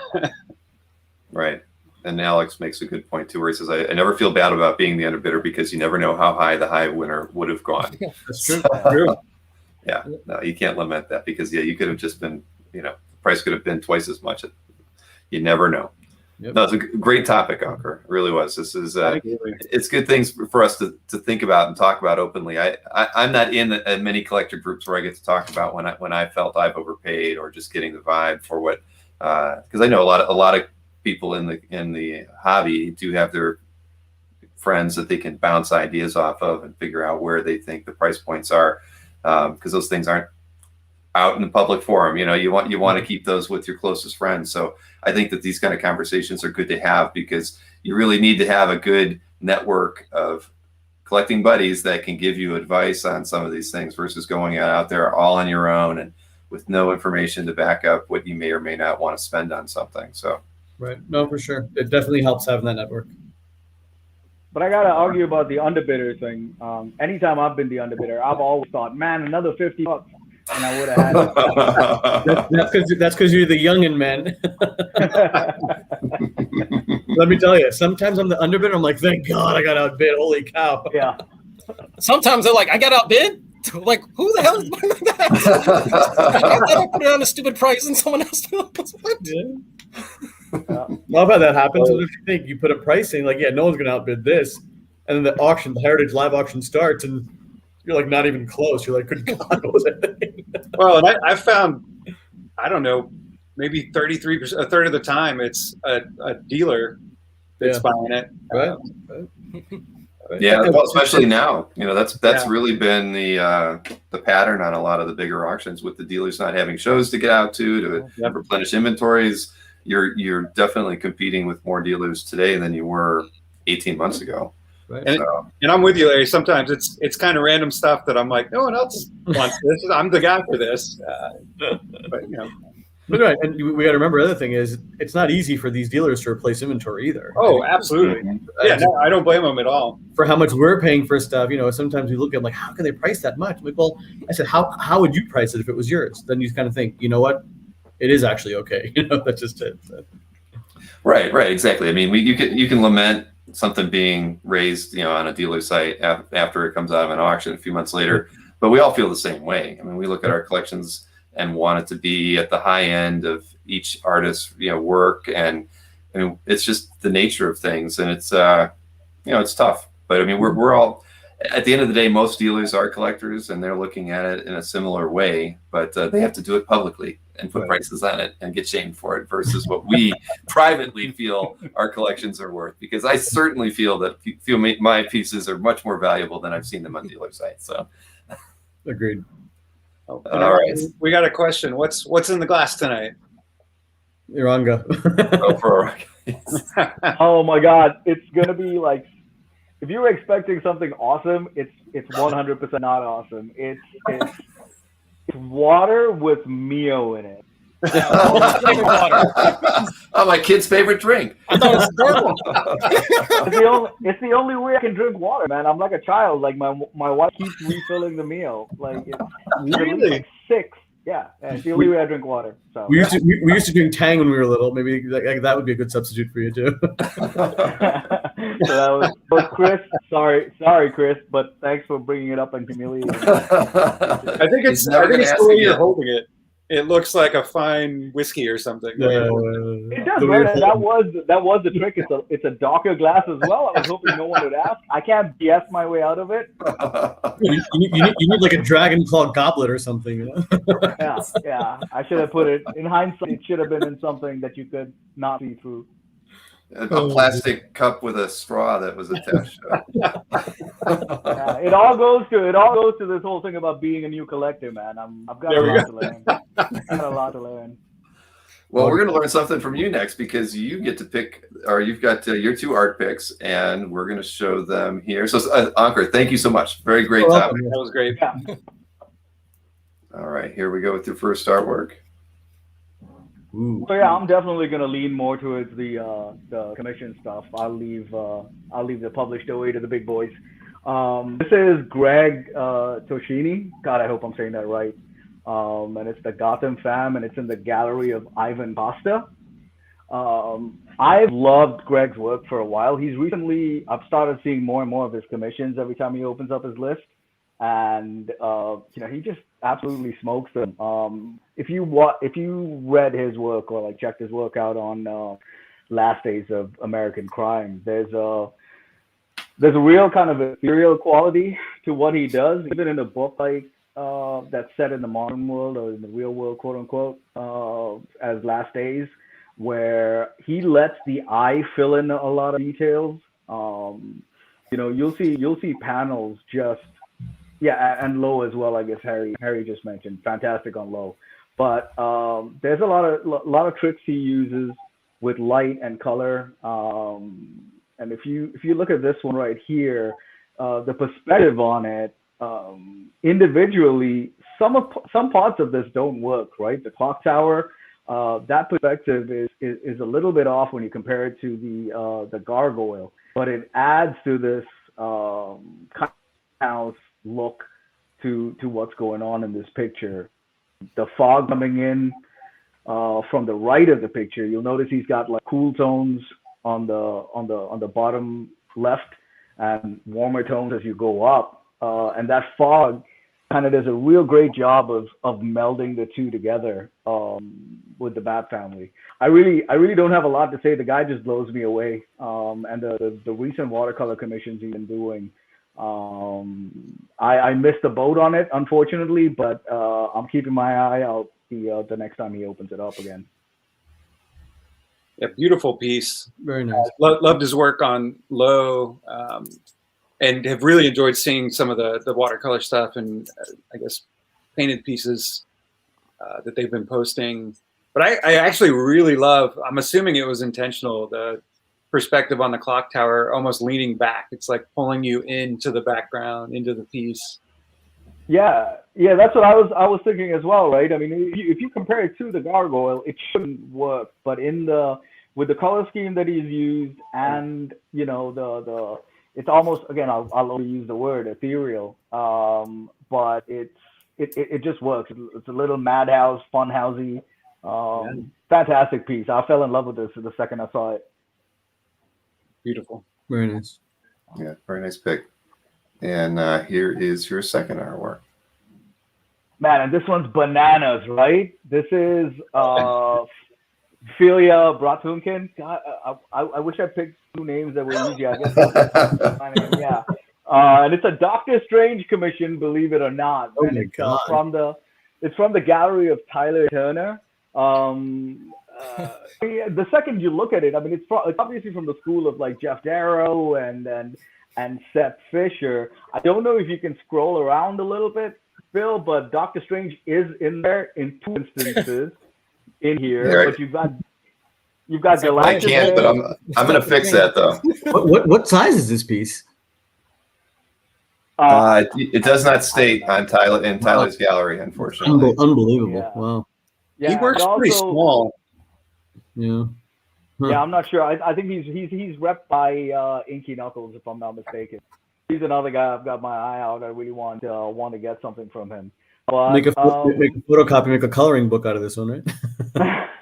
Right. And Alex makes a good point too, where he says, I never feel bad about being the underbidder, because you never know how high the high winner would have gone. That's true. Yeah, no, you can't lament that, because you could have just been, the price could have been twice as much. You never know. Yep. No, it's a great topic, Ocker. It really was. This is it's good things for us to think about and talk about openly. I'm not in many collector groups where I get to talk about when I felt I've overpaid, or just getting the vibe for what, because I know a lot of people in the hobby do have their friends that they can bounce ideas off of and figure out where they think the price points are, because those things aren't out in the public forum. You want to keep those with your closest friends. So I think that these kind of conversations are good to have, because you really need to have a good network of collecting buddies that can give you advice on some of these things, versus going out there all on your own and with no information to back up what you may or may not want to spend on something. So. Right. No, for sure. It definitely helps having that network. But I got to argue about the underbidder thing. Anytime I've been the underbidder, I've always thought, man, another $50, and I would have had it. That's because you're the youngin', man. Let me tell you, sometimes I'm the underbidder. I'm like, thank God I got outbid. Holy cow. Yeah. Sometimes they're like, I got outbid? Like, who the hell is buying that? I put it on a stupid price and someone else what? Love how that happens. What if you think you put a pricing like, no one's going to outbid this, and then the Heritage Live auction starts, and you're like not even close. You're like, good God, what was that? Well, and I found, I don't know, maybe 33%, a third of the time, it's a dealer it's buying it. Right. Yeah, well, especially now, that's Yeah. really been the pattern on a lot of the bigger auctions, with the dealers not having shows to get out to Yep. replenish inventories. You're definitely competing with more dealers today than you were 18 months ago. Right. And I'm with you, Larry. Sometimes it's kind of random stuff that I'm like, no one else wants this. I'm the guy for this. But But right, and we got to remember, the other thing is, it's not easy for these dealers to replace inventory either. Oh, absolutely. Yeah, no, I don't blame them at all. For how much we're paying for stuff, sometimes we look at like, how can they price that much? Like, well, I said, how would you price it if it was yours? Then you kind of think, you know what, it is actually okay. That's just it. So. Right, exactly. I mean, you can lament something being raised, on a dealer site after it comes out of an auction a few months later, but we all feel the same way. I mean, we look at our collections and want it to be at the high end of each artist's work, and I mean, it's just the nature of things, and it's it's tough. But I mean, we're all, at the end of the day, most dealers are collectors, and they're looking at it in a similar way, but they have to do it publicly and put prices on it and get shamed for it, versus what we privately feel our collections are worth. Because I certainly feel my pieces are much more valuable than I've seen them on dealer sites. So, Agreed. All right, we got a question. What's in the glass tonight? Eranga. go for Eranga. Oh my God, it's gonna be like, if you were expecting something awesome, it's 100% not awesome. It's water with Mio in it. Oh, my kid's favorite drink. I thought it was adorable. It's the only way I can drink water, man. I'm like a child. Like my wife keeps refilling the Mio. Like it's Really? like 6. Yeah, it's the only way I drink water. So We used to drink Tang when we were little. Maybe that would be a good substitute for you too. So that was Chris. Sorry, Chris, but thanks for bringing it up and humiliating me. I think it's the way you're holding it. It looks like a fine whiskey or something. It does, right? That was the trick. It's a darker glass as well. I was hoping no one would ask. I can't BS my way out of it. You need like a dragon claw goblet or something. Yeah. I should have put it, in hindsight, it should have been in something that you could not see through. A plastic cup with a straw that was attached. It all goes to this whole thing about being a new collector, man. I've got a lot to learn. I've got a lot to learn. Well, we're going to learn something from you next, because you get to pick, or you've got your 2 art picks, and we're going to show them here. So, Ankur, thank you so much. Very great topic. That was great. Yeah. All right, here we go with your first artwork. Ooh. So yeah, I'm definitely gonna lean more towards the commission stuff. I'll leave the published away to the big boys. This is Greg Toshini. God, I hope I'm saying that right. And it's the Gotham fam, and it's in the gallery of Ivan Costa. I've loved Greg's work for a while. I've started seeing more and more of his commissions every time he opens up his list. And he just absolutely smokes them. If you read his work or like checked his work out on Last Days of American Crime, there's a real kind of ethereal quality to what he does, even in a book like that's set in the modern world or in the real world, quote unquote, as Last Days, where he lets the eye fill in a lot of details. You'll see panels just. Yeah, and Low as well. I guess Harry just mentioned fantastic on Low, but there's a lot of tricks he uses with light and color. And if you look at this one right here, the perspective on it individually, some parts of this don't work. Right, the clock tower, that perspective is a little bit off when you compare it to the gargoyle, but it adds to this house look to what's going on in this picture. The fog coming in from the right of the picture, you'll notice he's got like cool tones on the bottom left and warmer tones as you go up, and that fog kind of does a real great job of melding the two together with the Bat family. I really don't have a lot to say. The guy just blows me away, and the recent watercolor commissions he's been doing. I missed the boat on it, unfortunately, but I'm keeping my eye out the next time he opens it up again. Yeah, beautiful piece. Very nice. Loved his work on Low, and have really enjoyed seeing some of the watercolor stuff and I guess painted pieces that they've been posting. But I actually really love, I'm assuming it was intentional, the perspective on the clock tower almost leaning back. It's like pulling you into the background, into the piece. Yeah, that's what I was thinking as well, right? I mean, if you compare it to the gargoyle, it shouldn't work, but with the color scheme that he's used, and you know the it's almost, again, I'll only use the word ethereal, but it just works. It's a little madhouse, funhousey, fantastic piece. I fell in love with this the second I saw it. Beautiful. Very nice. Yeah, very nice pick. And here is your second artwork. Man, and this one's bananas, right? This is Philia Bratunkin. God, I wish I picked two names that were easy. I guess my name, yeah. And it's a Doctor Strange commission, believe it or not. Oh and my God. It's from the gallery of Tyler Turner. The second you look at it, I mean, it's obviously from the school of like Jeff Darrow and Seth Fisher. I don't know if you can scroll around a little bit, Bill, but Doctor Strange is in there in two instances in here. Right. But you've got Galactus. I can't, but I'm going to fix that though. What size is this piece? It does not state on Tyler's gallery, unfortunately. Unbelievable. Yeah. Wow. Yeah, He works but pretty also- small. Yeah. Huh. Yeah, I'm not sure. I think he's repped by Inky Knuckles, if I'm not mistaken. He's another guy I've got my eye out. I really want to get something from him. But, Make a photocopy, make a coloring book out of this one, right?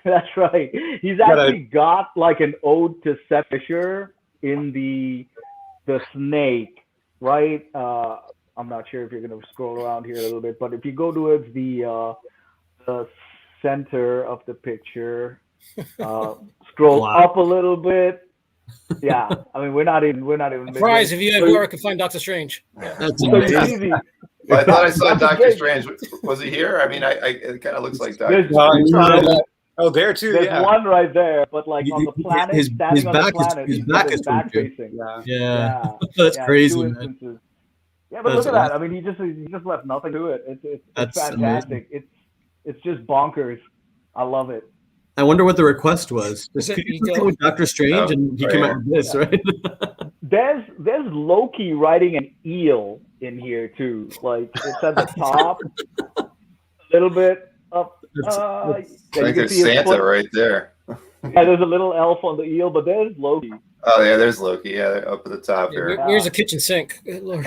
that's right. He's actually got like an ode to Seth Fisher in the snake, right? I'm not sure if you're going to scroll around here a little bit, but if you go towards the center of the picture, scroll up a little bit. Yeah, I mean, we're not even. Surprise! If you ever can find Doctor Strange. That's So it's amazing. easy. Well, I thought I saw Doctor Doctor Strange. Strange. Was he here? I mean, it kind of looks like Doctor There's, Oh, there too. there's Yeah. one right there, but like on the planet, his standing on the back is- planet, his he's back got is his back from here. facing. Yeah. Yeah. Yeah, That's yeah, crazy, two man. instances. Yeah, but That's look at that. I mean, he just left nothing to it. It's That's fantastic. It's just bonkers. I love it. I wonder what the request was. Is it Could you Ego? something with Doctor Strange, Oh, and he right came here. out with this, right? There's Loki riding an eel in here too. Like it's at the top, a little bit up. I you think can there's see his Santa foot. right there. Yeah, there's a little elf on the eel, but there's Loki. Oh yeah, there's Loki. Yeah, up at the top Yeah, here. where's the kitchen sink? Good Lord.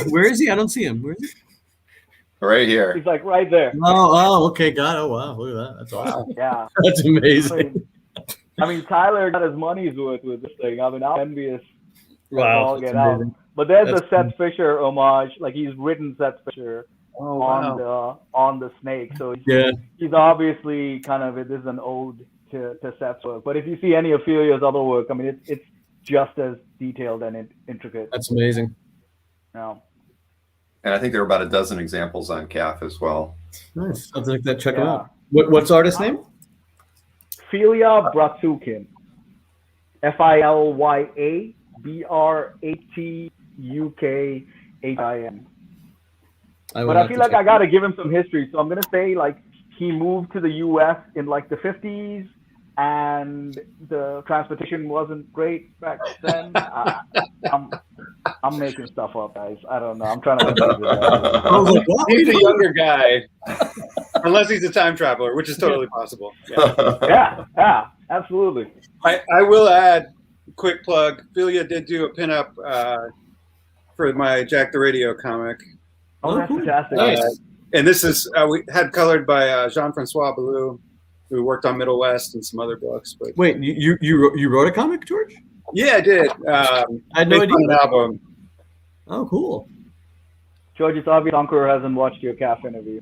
Where is he? I don't see him. Where is he? Right here. He's like right there. Oh, okay, God. Oh, wow. Look at that. That's awesome. Yeah. That's amazing. I mean, Tyler got his money's worth with this thing. I mean, I'm envious. Wow. All That's get out. amazing. But there's That's a Seth Fisher homage. Like he's written Seth Fisher Oh, on the snake. So Yeah. he's obviously kind of, this is an ode to Seth's work. But if you see any of Philia's other work, I mean, it's just as detailed and intricate. That's amazing. Now, And I think there are about a dozen examples on CAF as well. Nice. Something like that. Check him Yeah. out. What's the artist's name? Philia Bratunkin. Philya Bratukin. But I feel like I got to give him some history. So I'm going to say like he moved to the U.S. in like the 50s and the transportation wasn't great back then. I'm making stuff up, guys. I don't know. I'm trying to figure it out. I was like, what? He's a younger guy, unless he's a time traveler, which is totally possible. Yeah. Yeah, absolutely. I will add, quick plug, Philia did do a pinup for my Jack the Radio comic. Oh, that's fantastic. Nice. And this is, we had colored by Jean-Francois Ballou, who worked on Middle West and some other books. But Wait, you wrote a comic, George? yeah, I did. I had no based on idea. an album. Oh, cool. George, it's obvious Ankur hasn't watched your CAF interview.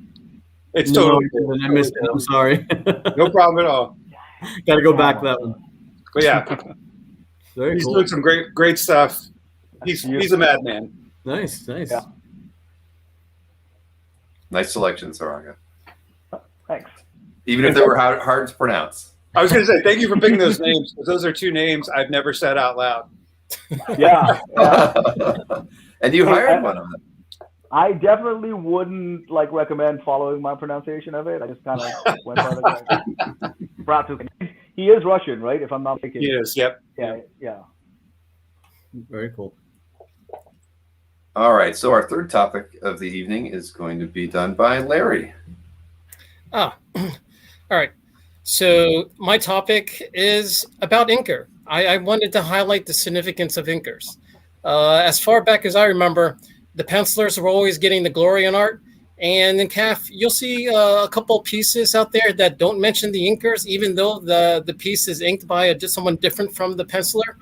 It's totally No, cool. I missed it. I'm sorry. No problem at all. Got to go back to that one. But yeah, Very he's cool. doing some great stuff. He's a madman. Nice. Yeah. Nice selection, Eranga. Thanks. Even if they were hard to pronounce. I was going to say, thank you for picking those names, because those are two names I've never said out loud. Yeah. And you hired one of them. I definitely wouldn't recommend following my pronunciation of it. I just kind of went by the guy. He is Russian, right? If I'm not mistaken. He is. Yep. Yeah. Very cool. All right. So our third topic of the evening is going to be done by Larry. All right. So my topic is about Ankur. I wanted to highlight the significance of inkers. As far back as I remember, the pencilers were always getting the glory in art. And in CAF, you'll see a couple pieces out there that don't mention the inkers, even though the piece is inked by someone different from the penciler.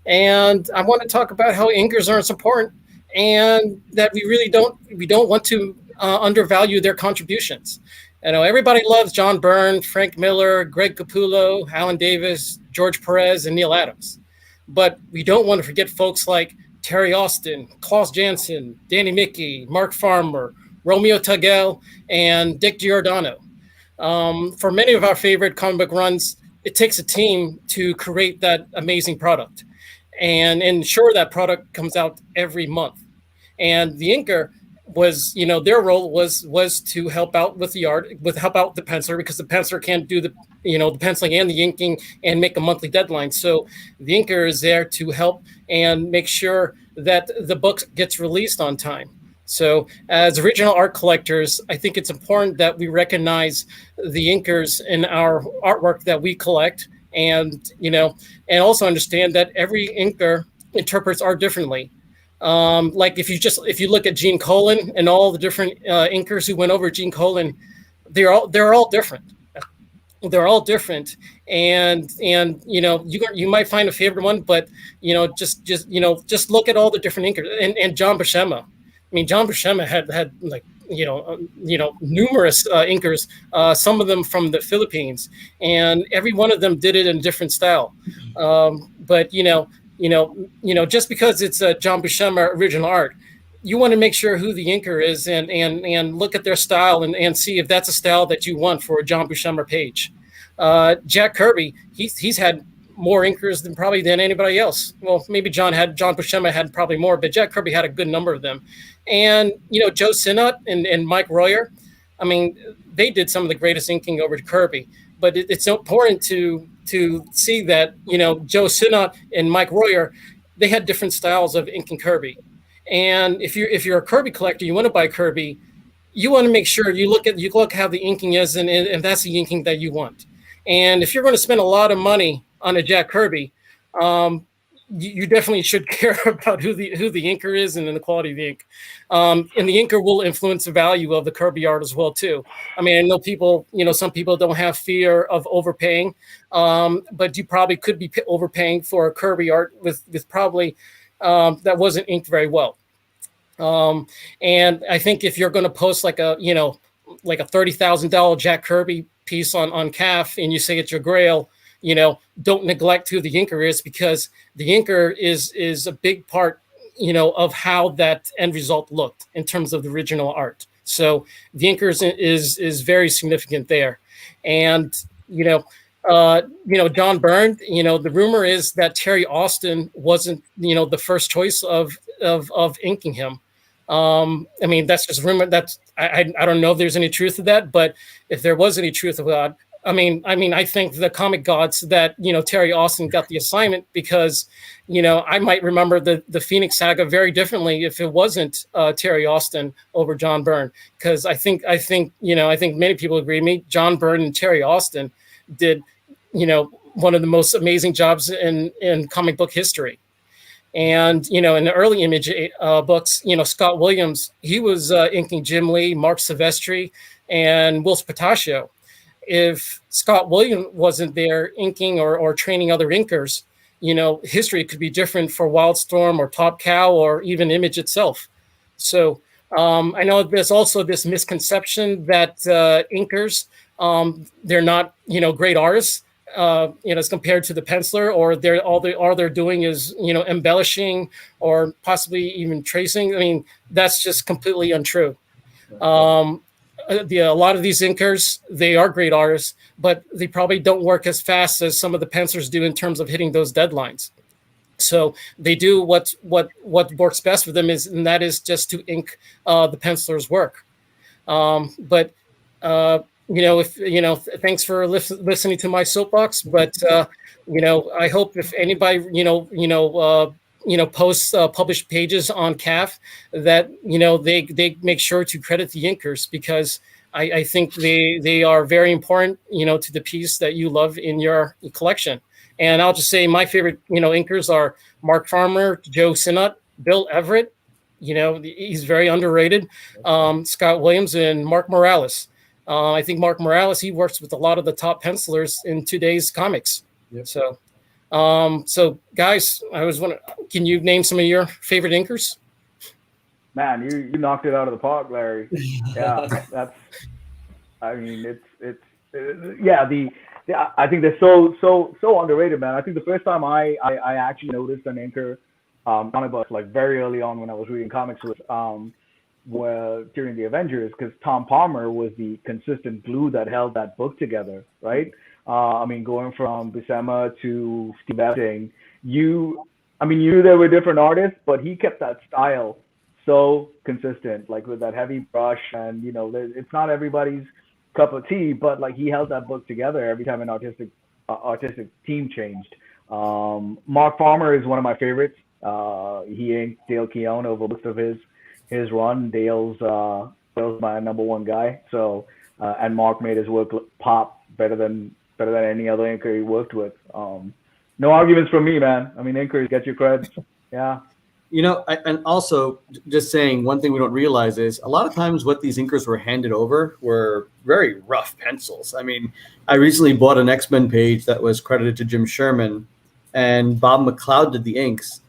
And I want to talk about how inkers are important, and that we don't want to undervalue their contributions. I know everybody loves John Byrne, Frank Miller, Greg Capullo, Alan Davis, George Perez, and Neil Adams. But we don't want to forget folks like Terry Austin, Klaus Janson, Danny Mickey, Mark Farmer, Romeo Tugel, and Dick Giordano. For many of our favorite comic book runs, it takes a team to create that amazing product and ensure that product comes out every month. And the inker was, their role was to help out with the art, help out the penciler, because the penciler can't do the penciling and the inking and make a monthly deadline. So the inker is there to help and make sure that the book gets released on time. So as original art collectors, I think it's important that we recognize the inkers in our artwork that we collect, and also understand that every inker interprets art differently. Like if you look at Gene Colan and all the different inkers who went over Gene Colan, they're all different. They're all different, and you might find a favorite one, but just look at all the different inkers. And John Buscema. I mean, John Buscema had numerous inkers, some of them from the Philippines, and every one of them did it in a different style. But just because it's a John Buscema original art, you want to make sure who the inker is and look at their style and see if that's a style that you want for a John Buscema page. Jack Kirby, he's had more inkers than anybody else. Well, maybe John Buscema had probably more, but Jack Kirby had a good number of them. And, Joe Sinnott and Mike Royer, I mean, they did some of the greatest inking over to Kirby. But it's important to see that, Joe Sinnott and Mike Royer, they had different styles of inking Kirby. And if you're a Kirby collector, you want to buy Kirby, you want to make sure you look how the inking is, and that's the inking that you want. And if you're going to spend a lot of money on a Jack Kirby, you definitely should care about who the inker is and then the quality of the ink. And the inker will influence the value of the Kirby art as well too. I mean, I know people, some people don't have fear of overpaying, but you probably could be overpaying for a Kirby art with probably that wasn't inked very well. And I think if you're going to post like a $30,000 Jack Kirby piece on CAF and you say it's your grail, don't neglect who the inker is, because the inker is a big part, of how that end result looked in terms of the original art. So the inker is very significant there. And, John Byrne, the rumor is that Terry Austin wasn't, the first choice of inking him. I mean, that's just rumor. I don't know if there's any truth to that, but if there was any truth of that, I think the comic gods that, Terry Austin got the assignment, because, I might remember the Phoenix Saga very differently if it wasn't Terry Austin over John Byrne. Because I think many people agree with me. John Byrne and Terry Austin did, one of the most amazing jobs in comic book history. And, in the early Image books, Scott Williams, he was inking Jim Lee, Mark Silvestri, and Will Spataccio. If Scott Williams wasn't there inking or training other inkers, history could be different for Wildstorm or Top Cow or even Image itself. So I know there's also this misconception that inkers, they're not, great artists, as compared to the penciler, or all they're doing is, embellishing or possibly even tracing. I mean, that's just completely untrue. a lot of these inkers, they are great artists, but they probably don't work as fast as some of the pencilers do in terms of hitting those deadlines. So they do what works best for them is, and that is just to ink the penciler's work. But thanks for listening to my soapbox. But I hope if anybody posts published pages on CAF, that they make sure to credit the inkers, because I think they are very important to the piece that you love in your collection. And I'll just say my favorite inkers are Mark Farmer, Joe Sinnott, Bill Everett. He's very underrated. Scott Williams and Mark Morales. I think Mark Morales, he works with a lot of the top pencilers in today's comics. Yep. So guys, I was wondering, can you name some of your favorite inkers? Man, you knocked it out of the park, Larry. Yeah, I think they're so underrated, man. I think the first time I actually noticed an inker comic books, like very early on when I was reading comics, was during the Avengers, because Tom Palmer was the consistent glue that held that book together, right? Going from Buscema to Steve Epting, you knew there were different artists, but he kept that style so consistent, like with that heavy brush, and it's not everybody's cup of tea, but like he held that book together every time an artistic team changed. Mark Farmer is one of my favorites. He inked Dale Keown over most of his run. Dale's my number one guy. So and Mark made his work pop better than any other inker he worked with. No arguments from me, man. Inkers, get your credits. Yeah. And also just saying, one thing we don't realize is a lot of times what these inkers were handed over were very rough pencils. I recently bought an X-Men page that was credited to Jim Sherman, and Bob McLeod did the inks.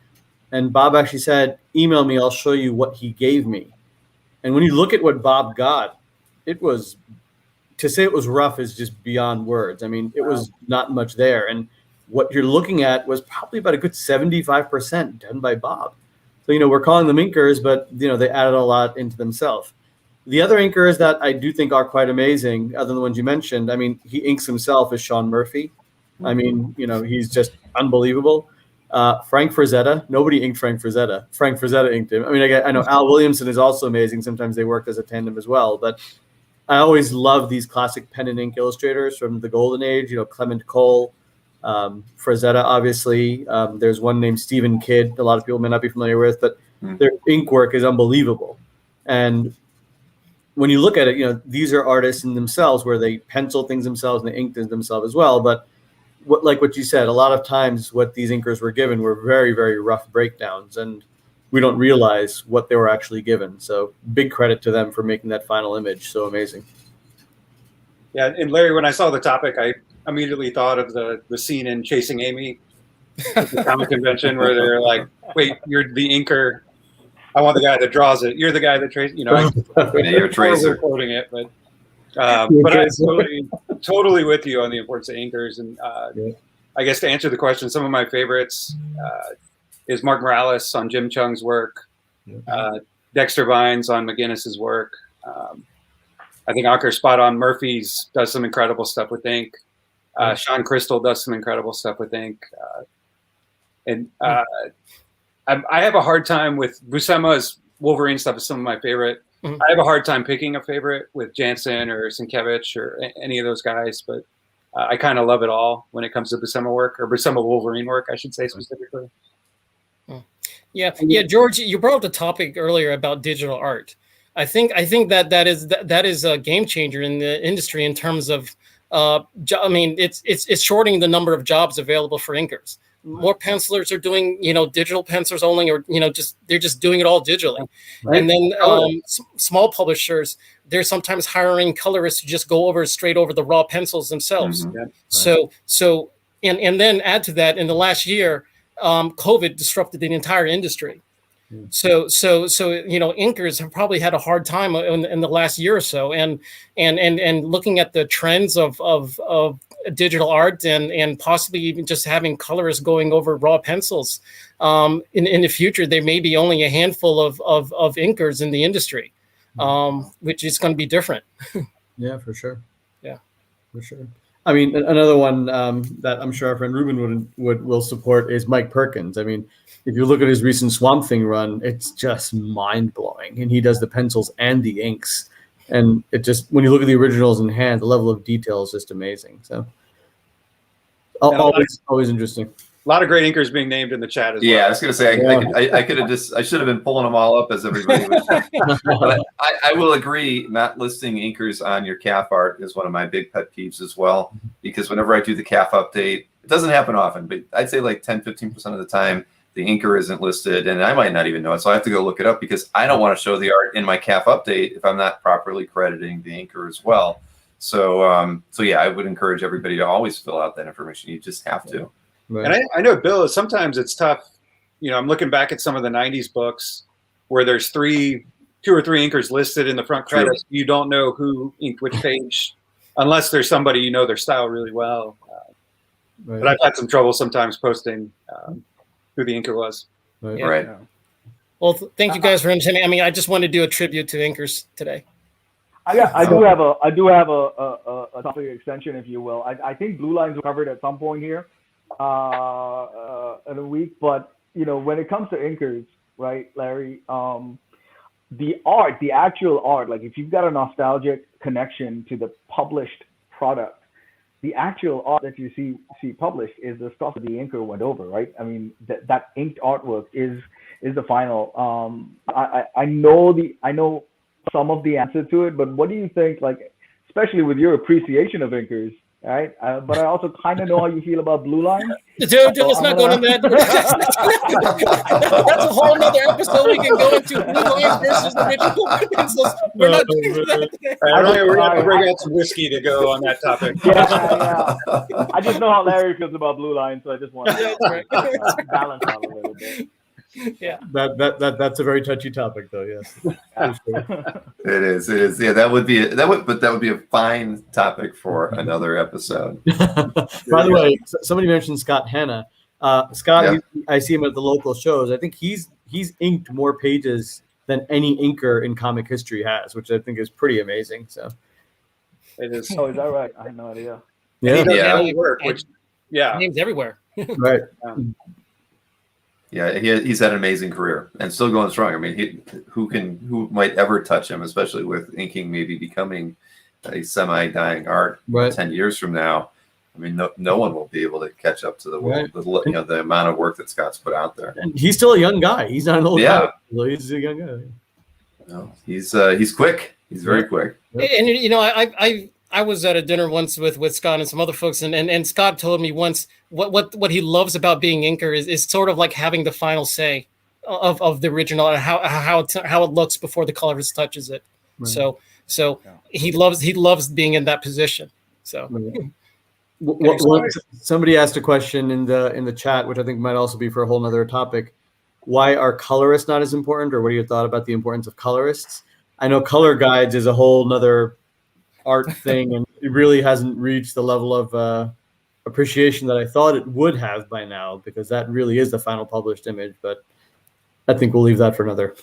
And Bob actually said, email me, I'll show you what he gave me. And when you look at what Bob got, to say it was rough is just beyond words. It was not much there. And what you're looking at was probably about a good 75% done by Bob. So, we're calling them inkers, but, they added a lot into themselves. The other inkers that I do think are quite amazing, other than the ones you mentioned, he inks himself, is Sean Murphy. He's just unbelievable. Frank Frazetta, nobody inked Frank Frazetta. Frank Frazetta inked him. I know Al Williamson is also amazing. Sometimes they worked as a tandem as well. But I always love these classic pen and ink illustrators from the golden age, Clement Cole, Frazetta, obviously. There's one named Stephen Kidd, a lot of people may not be familiar with, but their ink work is unbelievable. And when you look at it, these are artists in themselves where they pencil things themselves and they ink things themselves as well. But what you said, a lot of times what these inkers were given were very, very rough breakdowns, and we don't realize what they were actually given. So big credit to them for making that final image so amazing. Yeah, and Larry, when I saw the topic, I immediately thought of the scene in Chasing Amy at the comic convention where they're like, wait, you're the inker. I want the guy that draws it. You're the guy that traces, you're a tracer. Quoting it, but I'm totally with you on the importance of inkers. And I guess to answer the question, some of my favorites is Mark Morales on Jim Chung's work, Dexter Vines on McGinnis's work. I think Ocker spot on. Murphy's does some incredible stuff with ink. Sean Crystal does some incredible stuff with ink. I have a hard time with Buscema's Wolverine stuff is some of my favorite. Mm-hmm. I have a hard time picking a favorite with Jansen or Sienkiewicz or any of those guys, but I kind of love it all when it comes to Buscema work, or Buscema Wolverine work, I should say specifically. Yeah, George, you brought up the topic earlier about digital art. I think that is a game changer in the industry in terms of, it's shortening the number of jobs available for inkers. More pencilers are doing, digital pencilers only, or, they're just doing it all digitally. Right. And then small publishers, they're sometimes hiring colorists to just go straight over the raw pencils themselves. Mm-hmm. Yeah. So, and then add to that, in the last year, COVID disrupted the entire industry. So inkers have probably had a hard time in the last year or so, and looking at the trends of digital art and possibly even just having colorists going over raw pencils. In the future, there may be only a handful of inkers in the industry. which is going to be different. Yeah, for sure. Yeah, for sure. I mean, another one that I'm sure our friend Ruben will support is Mike Perkins. I mean, if you look at his recent Swamp Thing run, it's just mind blowing, and he does the pencils and the inks, and it just when you look at the originals in hand, the level of detail is just amazing. So, always interesting. A lot of great inkers being named in the chat as well. Yeah, I was going to say I should have been pulling them all up as everybody was. But I will agree. Not listing inkers on your calf art is one of my big pet peeves as well. Because whenever I do the calf update, it doesn't happen often, but I'd say like 10-15% of the time the inker isn't listed, and I might not even know it. So I have to go look it up because I don't want to show the art in my calf update if I'm not properly crediting the inker as well. So yeah, I would encourage everybody to always fill out that information. You just have to. Right. And I know, Bill, sometimes it's tough. You know, I'm looking back at some of the 90s books where there's 2 or 3 inkers listed in the front credits. True. You don't know who inked which page unless there's somebody you know their style really well. Right. But I've had some trouble sometimes posting who the inker was. Right. Yeah. Right. Well, thank you guys for entertaining. I mean, I just wanted to do a tribute to inkers today. I do have a topic extension, if you will. I think blue lines were covered at some point here in a week, but you know, when it comes to inkers, right, Larry, the actual art, like if you've got a nostalgic connection to the published product, the actual art that you see published is the stuff that the inker went over, right? I mean, that inked artwork is the final. I know some of the answer to it, but what do you think, like, especially with your appreciation of inkers, right? But I also kind of know how you feel about blue lines. Dude, let's not go into that. That's a whole nother episode we can go into. Blue lines versus original pencils. We're not doing that today. We're going to bring out some whiskey to go on that topic. Yeah. I just know how Larry feels about blue lines, so I just want to balance out a little bit. Yeah, that's a very touchy topic, though. Yes, It is. Yeah, that would be a fine topic for another episode. By the way, somebody mentioned Scott Hanna. Scott, Yeah. I see him at the local shows. I think he's inked more pages than any inker in comic history has, which I think is pretty amazing. So It is. Oh, is that right? I had no idea. He does Yeah. really work, which, yeah. names everywhere. right. Yeah, he's had an amazing career and still going strong. I mean, who might ever touch him, especially with inking maybe becoming a semi-dying art 10 years from now. I mean, no one will be able to catch up to the world, the amount of work that Scott's put out there. And he's still a young guy. He's not an old guy. He's a young guy. No, he's quick. He's very quick. And you know, I was at a dinner once with Scott and some other folks, and Scott told me once what he loves about being inker is sort of like having the final say of the original and how it looks before the colorist touches it. Right. So he loves being in that position. So somebody asked a question in the chat, which I think might also be for a whole nother topic. Why are colorists not as important, or what are your thoughts about the importance of colorists? I know color guides is a whole nother art thing, and it really hasn't reached the level of appreciation that I thought it would have by now, because that really is the final published image. But I think we'll leave that for another.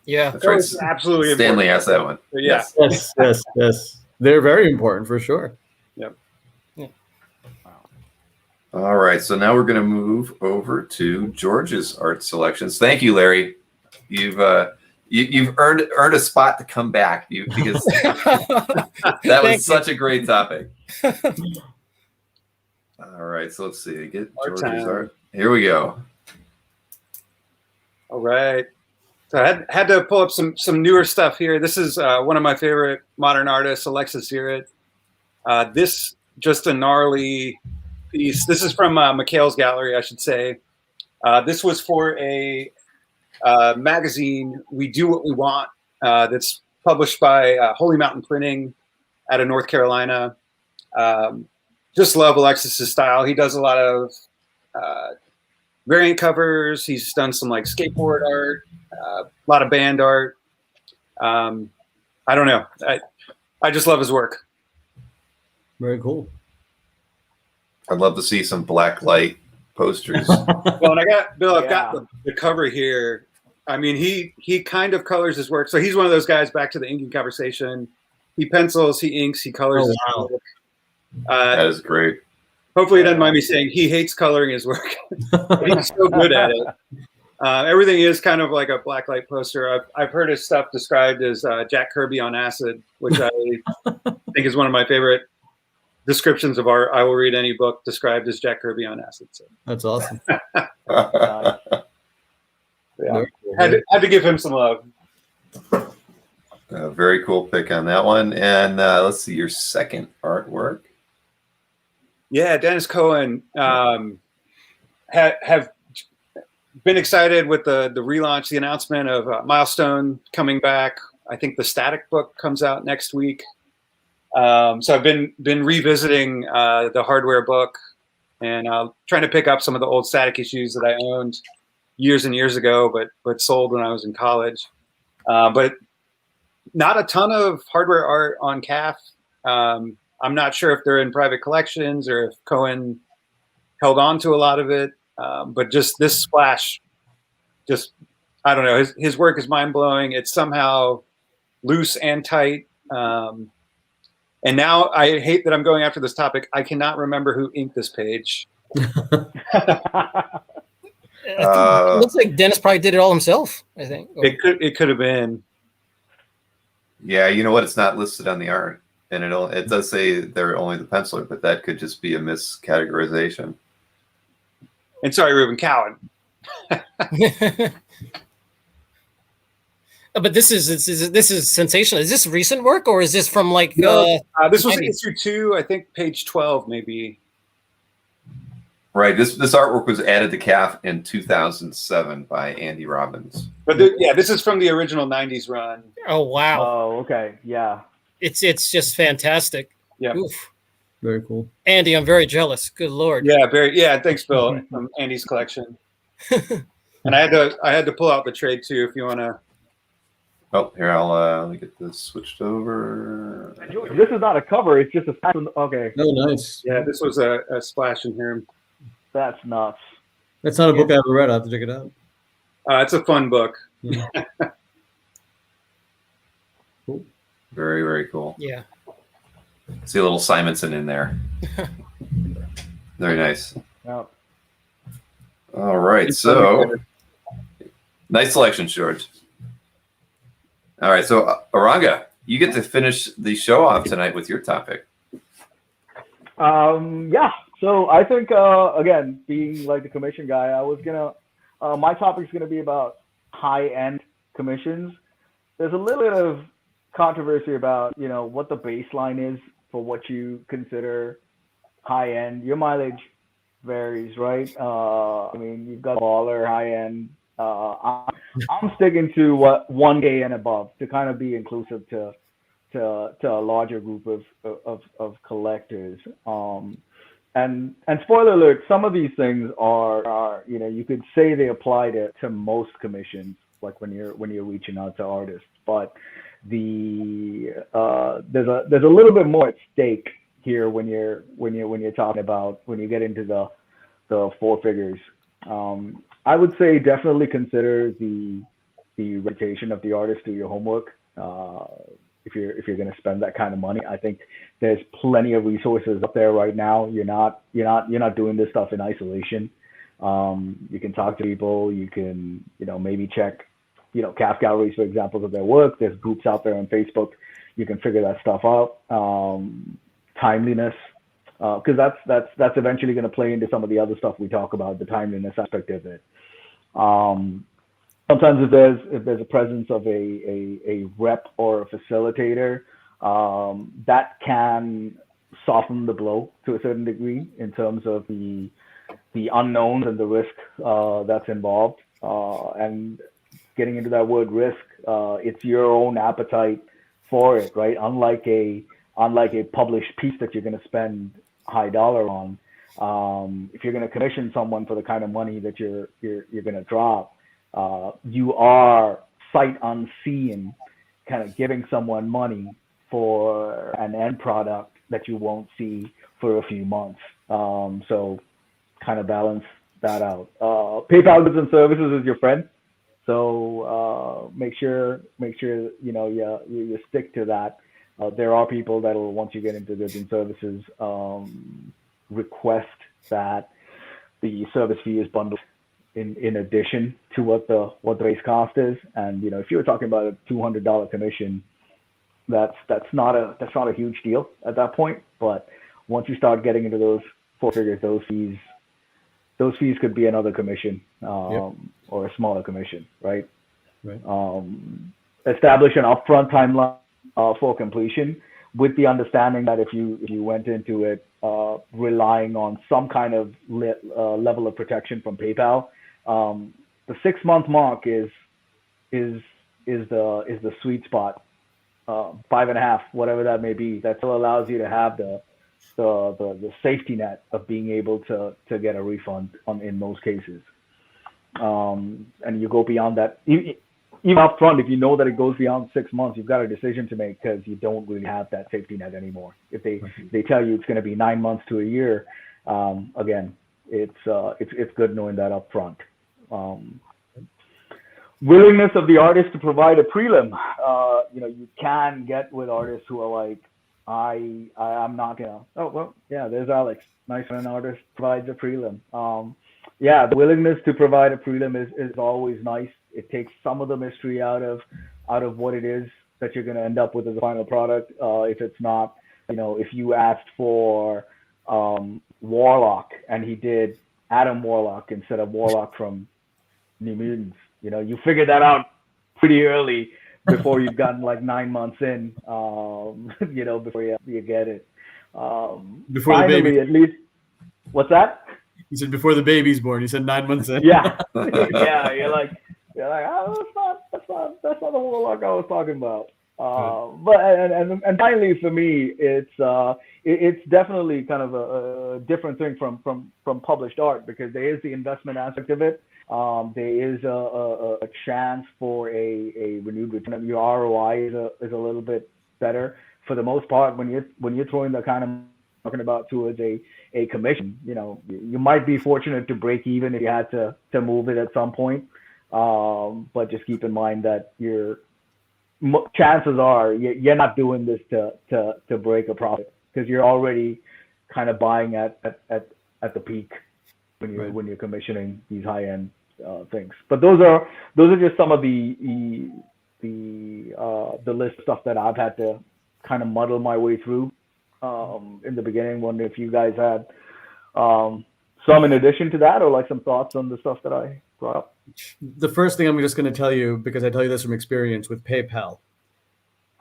Yeah, that's right. Absolutely. Stanley asked that one. Yeah. Yes. They're very important for sure. Yep. Yeah. All right, so now we're going to move over to George's art selections. Thank you, Larry. You've earned a spot to come back because that was such a great topic. All right, so let's see. Get George's art. Here we go. All right. So I had to pull up some newer stuff here. This is one of my favorite modern artists, Alexis Zirit. This just a gnarly piece. This is from McHale's gallery, I should say. This was for a magazine, We Do What We Want, that's published by Holy Mountain Printing out of North Carolina. Just love Alexis's style. He does a lot of variant covers. He's done some like skateboard art, a lot of band art. I don't know. I just love his work. Very cool. I'd love to see some black light posters. Well, and I've got the cover here. I mean, he kind of colors his work. So he's one of those guys, back to the inking conversation. He pencils, he inks, he colors his wow. work. That is great. Hopefully he doesn't mind me saying he hates coloring his work. He's so good at it. Everything is kind of like a blacklight poster. I've heard his stuff described as Jack Kirby on acid, which I think is one of my favorite descriptions of art. I will read any book described as Jack Kirby on acid. So. That's awesome. Yeah, had to give him some love. Very cool pick on that one. And let's see your second artwork. Yeah, Dennis Cohen have been excited with the relaunch, the announcement of Milestone coming back. I think the Static book comes out next week. So I've been revisiting the hardware book and trying to pick up some of the old Static issues that I owned years and years ago, but sold when I was in college. But not a ton of hardware art on CAF. I'm not sure if they're in private collections or if Cohen held on to a lot of it. But just this splash, I don't know. His work is mind blowing. It's somehow loose and tight. And now I hate that I'm going after this topic. I cannot remember who inked this page. It looks like Dennis probably did it all himself, I think. It could have been. Yeah, you know what? It's not listed on the art, and it does say they're only the penciler, but that could just be a miscategorization. And sorry, Ruben Cowan. But this is sensational. Is this recent work or is this from like? This was issue 2, I think, page 12, maybe. Right. This artwork was added to CAF in 2007 by Andy Robbins. But this is from the original 90s run. Oh wow. Oh, okay. Yeah. It's just fantastic. Yeah. Oof. Very cool. Andy, I'm very jealous. Good Lord. Yeah, thanks, Bill, from Andy's collection. And I had to pull out the trade too, if you want to. Oh, here, let me get this switched over. This is not a cover. It's just a okay. Oh, nice. Yeah, this was a splash in here. That's nuts. That's not a book I ever read. I'll have to check it out. It's a fun book. Yeah. Cool. Very, very cool. Yeah. See a little Simonson in there. Very nice. Yeah. All right, so nice selection, George. All right, so Eranga, you get to finish the show off tonight with your topic. Yeah. So I think again, being like the commission guy, I was gonna my topic's gonna be about high-end commissions. There's a little bit of controversy about what the baseline is for what you consider high-end. Your mileage varies, right? I mean, you've got baller, high-end. I'm sticking to what 1K and above to kind of be inclusive to a larger group of collectors. And spoiler alert, some of these things are you could say they apply to most commissions, like when you're reaching out to artists, but there's a little bit more at stake here when you're talking about when you get into the 4 figures. I would say definitely consider the reputation of the artist, do your homework. If you're going to spend that kind of money, I think there's plenty of resources up there right now. You're not doing this stuff in isolation. You can talk to people. You can maybe check CAF galleries for examples of their work. There's groups out there on Facebook. You can figure that stuff out. Timeliness, because that's eventually going to play into some of the other stuff we talk about, the timeliness aspect of it. Sometimes if there's a presence of a rep or a facilitator, that can soften the blow to a certain degree in terms of the unknowns and the risk that's involved. And getting into that word risk, it's your own appetite for it, right? Unlike a published piece that you're going to spend high dollar on, if you're going to commission someone for the kind of money that you're going to drop, you are sight unseen kind of giving someone money for an end product that you won't see for a few months. So kind of balance that out. PayPal goods and services is your friend. So make sure you stick to that. There are people that will, once you get into goods and services, request that the service fee is bundled in addition to what the base cost is. And if you were talking about a $200 commission, that's not a huge deal at that point. But once you start getting into those four figures, those fees could be another commission, or a smaller commission, right? Establish an upfront timeline for completion, with the understanding that if you went into it relying on some kind of level of protection from PayPal, the 6-month mark is the sweet spot. 5.5, whatever that may be, that still allows you to have the safety net of being able to get a refund in most cases. And you go beyond that, even up front, if you know that it goes beyond 6 months, you've got a decision to make, because you don't really have that safety net anymore. If they tell you it's going to be 9 months to a year, again, it's good knowing that up front. Willingness of the artist to provide a prelim. You can get with artists who are like, I'm not gonna. Oh well, yeah. There's Alex. Nice when an artist provides a prelim. The willingness to provide a prelim is always nice. It takes some of the mystery out of what it is that you're gonna end up with as a final product. If it's not, if you asked for Warlock and he did Adam Warlock instead of Warlock from New Mutants, you figure that out pretty early before you've gotten like 9 months in, before you get it. Before finally, the baby, at least. What's that? You said before the baby's born. You said 9 months in. Yeah, yeah. You're like, oh, that's not the Warlock I was talking about. But and finally, for me, it's definitely kind of a different thing from published art, because there is the investment aspect of it. There is a chance for a renewed return. Your ROI is a little bit better for the most part when you're throwing the kind of talking about towards a commission. You might be fortunate to break even if you had to move it at some point. But just keep in mind that chances are you're not doing this to break a profit, because you're already kind of buying at the peak when you're commissioning these high end things. But those are just some of the list of stuff that I've had to kind of muddle my way through in the beginning. Wonder if you guys had some in addition to that, or like some thoughts on the stuff that I brought up. The first thing I'm just going to tell you, because I tell you this from experience with PayPal,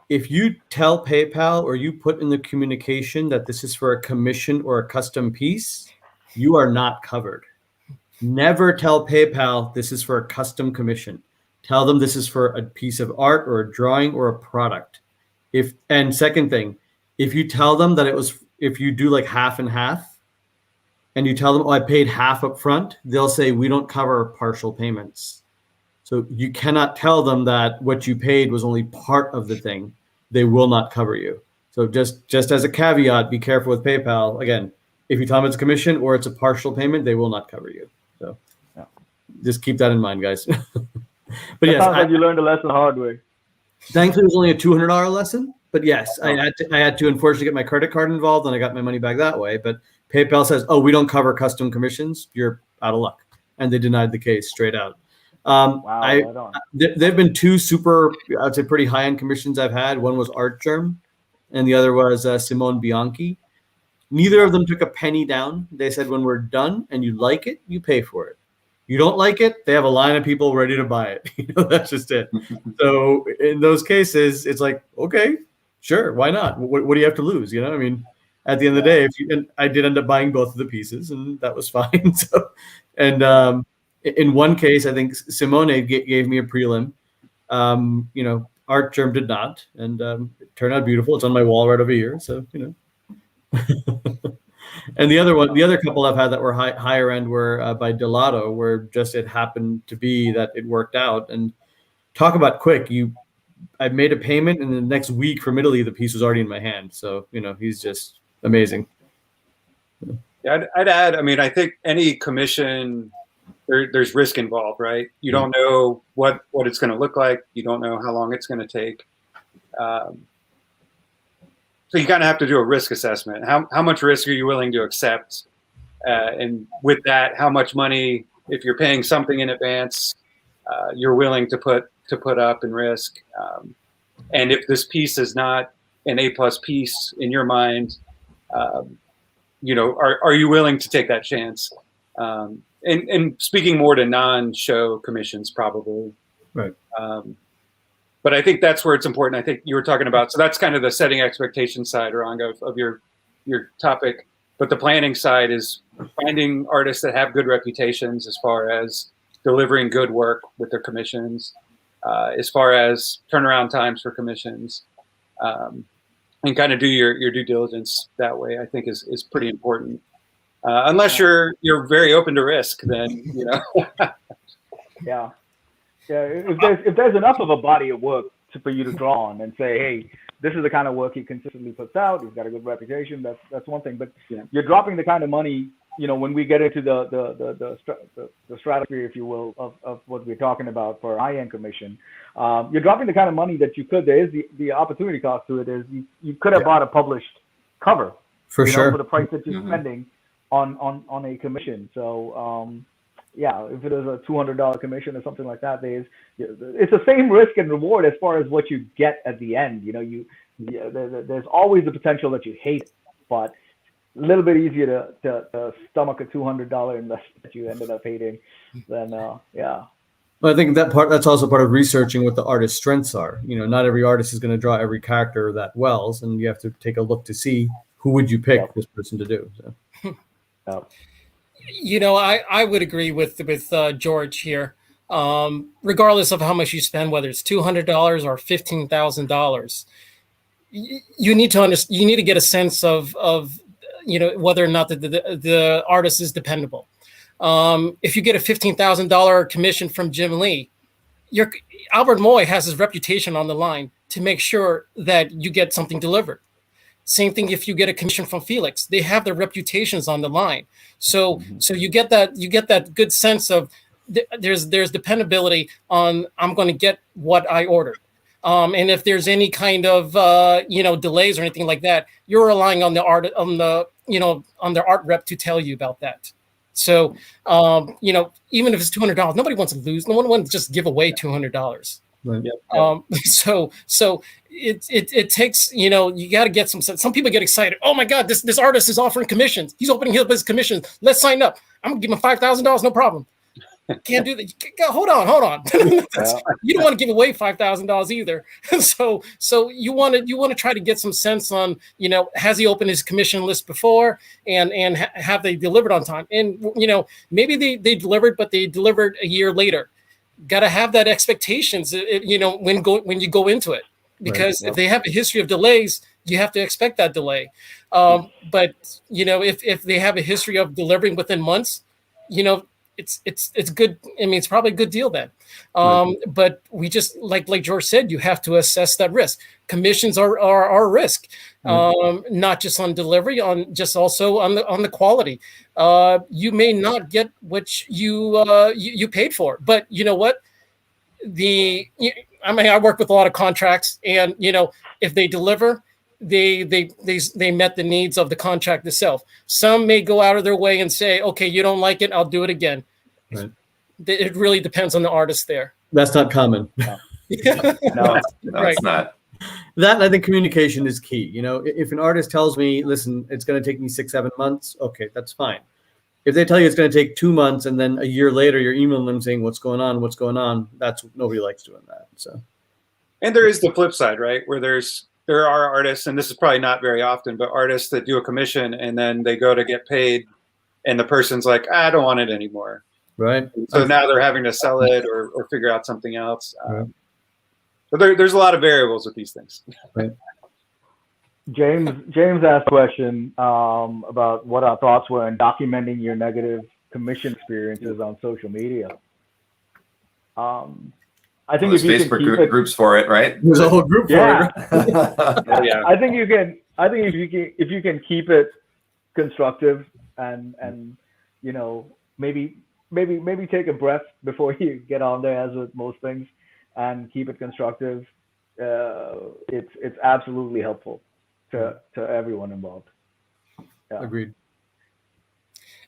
if you tell PayPal or you put in the communication that this is for a commission or a custom piece, you are not covered. Never tell PayPal this is for a custom commission. Tell them this is for a piece of art or a drawing or a product. And second thing, if you tell them that if you do like half and half, and you tell them, I paid half up front, they'll say, we don't cover partial payments. So you cannot tell them that what you paid was only part of the thing. They will not cover you. So just as a caveat, be careful with PayPal. Again, if you tell them it's a commission or it's a partial payment, they will not cover you. So just keep that in mind, guys. But yes, sounds like you learned a lesson the hard way. Thankfully, it was only a $200 lesson. But yes, I had to unfortunately get my credit card involved, and I got my money back that way. But PayPal says, oh, we don't cover custom commissions. You're out of luck. And they denied the case straight out. Wow, There've been two super, I'd say pretty high-end commissions I've had. One was Art Germ, and the other was Simone Bianchi. Neither of them took a penny down. They said, when we're done and you like it, you pay for it. You don't like it, they have a line of people ready to buy it. That's just it. So in those cases, it's like, okay, sure, why not? What do you have to lose? I mean, at the end of the day, and I did end up buying both of the pieces, and that was fine. So, and in one case, I think Simone gave me a prelim. Art Germ did not, and it turned out beautiful. It's on my wall right over here. So And the other couple I've had that were higher end were by Delato, where just it happened to be that it worked out. And talk about quick. I made a payment, and the next week from Italy, the piece was already in my hand. So he's just amazing. Yeah, I'd add. I mean, I think any commission there's risk involved, right? You don't know what it's going to look like. You don't know how long it's going to take. So you kind of have to do a risk assessment. How much risk are you willing to accept? And with that, how much money, if you're paying something in advance, you're willing to put up in risk. And if this piece is not an A+ piece in your mind, are you willing to take that chance? And speaking more to non-show commissions, probably. Right. But I think that's where it's important. I think you were talking about, so that's kind of the setting expectation side, Eranga, of your topic. But the planning side is finding artists that have good reputations as far as delivering good work with their commissions, as far as turnaround times for commissions, and kind of do your due diligence that way. I think is pretty important. Unless you're very open to risk, then Yeah. If there's enough of a body of work for you to draw on and say, hey, this is the kind of work he consistently puts out. He's got a good reputation. That's one thing. But you're dropping the kind of money. When we get into the stratosphere, if you will, of what we're talking about for high-end commission, you're dropping the kind of money that you could. There is the opportunity cost to it. Is you could have bought a published cover For sure. for the price that you're spending on a commission. So if it is a $200 commission or something like that, it's the same risk and reward as far as what you get at the end. There's always the potential that you hate it, but a little bit easier to stomach a $200 investment that you ended up hating than Well, I think that's also part of researching what the artist's strengths are. Not every artist is going to draw every character that well, and you have to take a look to see who would you pick this person to do. So. I would agree with George here. Regardless of how much you spend, whether it's $200 or $15,000, you need to get a sense of whether or not the artist is dependable. If you get a $15,000 commission from Jim Lee, Albert Moy has his reputation on the line to make sure that you get something delivered. Same thing if you get a commission from Felix, they have their reputations on the line. So you get that good sense of there's dependability on I'm going to get what I ordered. And if there's any kind of delays or anything like that, you're relying on the their art rep to tell you about that. So even if it's $200, nobody wants to lose. No one wants to just give away $200. Right. So it takes you got to get some people get excited. Oh my God, this artist is offering commissions. He's opening his commissions. Let's sign up. I'm gonna give him $5,000, no problem. Can't do that. Hold on. You don't want to give away $5,000 either. So you want to try to get some sense on has he opened his commission list before and have they delivered on time? And maybe they delivered, but they delivered a year later. Got to have that expectations when you go into it, because if they have a history of delays, you have to expect that delay. But if they have a history of delivering within months, it's good. I mean, it's probably a good deal then. But we just like George said, you have to assess that risk. Commissions are a risk, not just on delivery, also on the quality. You may not get what you paid for, but you know what? I work with a lot of contracts, and if they deliver, they met the needs of the contract itself. Some may go out of their way and say, okay, you don't like it, I'll do it again. Right. It really depends on the artist there. That's not common. No, Right. It's not. That, I think, communication is key. If an artist tells me, listen, it's going to take me 6-7 months, okay, that's fine. If they tell you it's going to take 2 months and then a year later you're emailing them saying what's going on, that's nobody likes doing that. So, and there is the flip side, right? Where there are artists, and this is probably not very often, but artists that do a commission and then they go to get paid, and the person's like, I don't want it anymore. Right. So now they're having to sell it or figure out something else. Right. But there's a lot of variables with these things. Right. James asked a question about what our thoughts were in documenting your negative commission experiences on social media. I think There's if you Facebook can keep groups for it, right? There's a whole group for Yeah. it. Yeah. I think if you can keep it constructive and maybe maybe take a breath before you get on there, as with most things, and keep it constructive. It's absolutely helpful to everyone involved. Yeah. Agreed.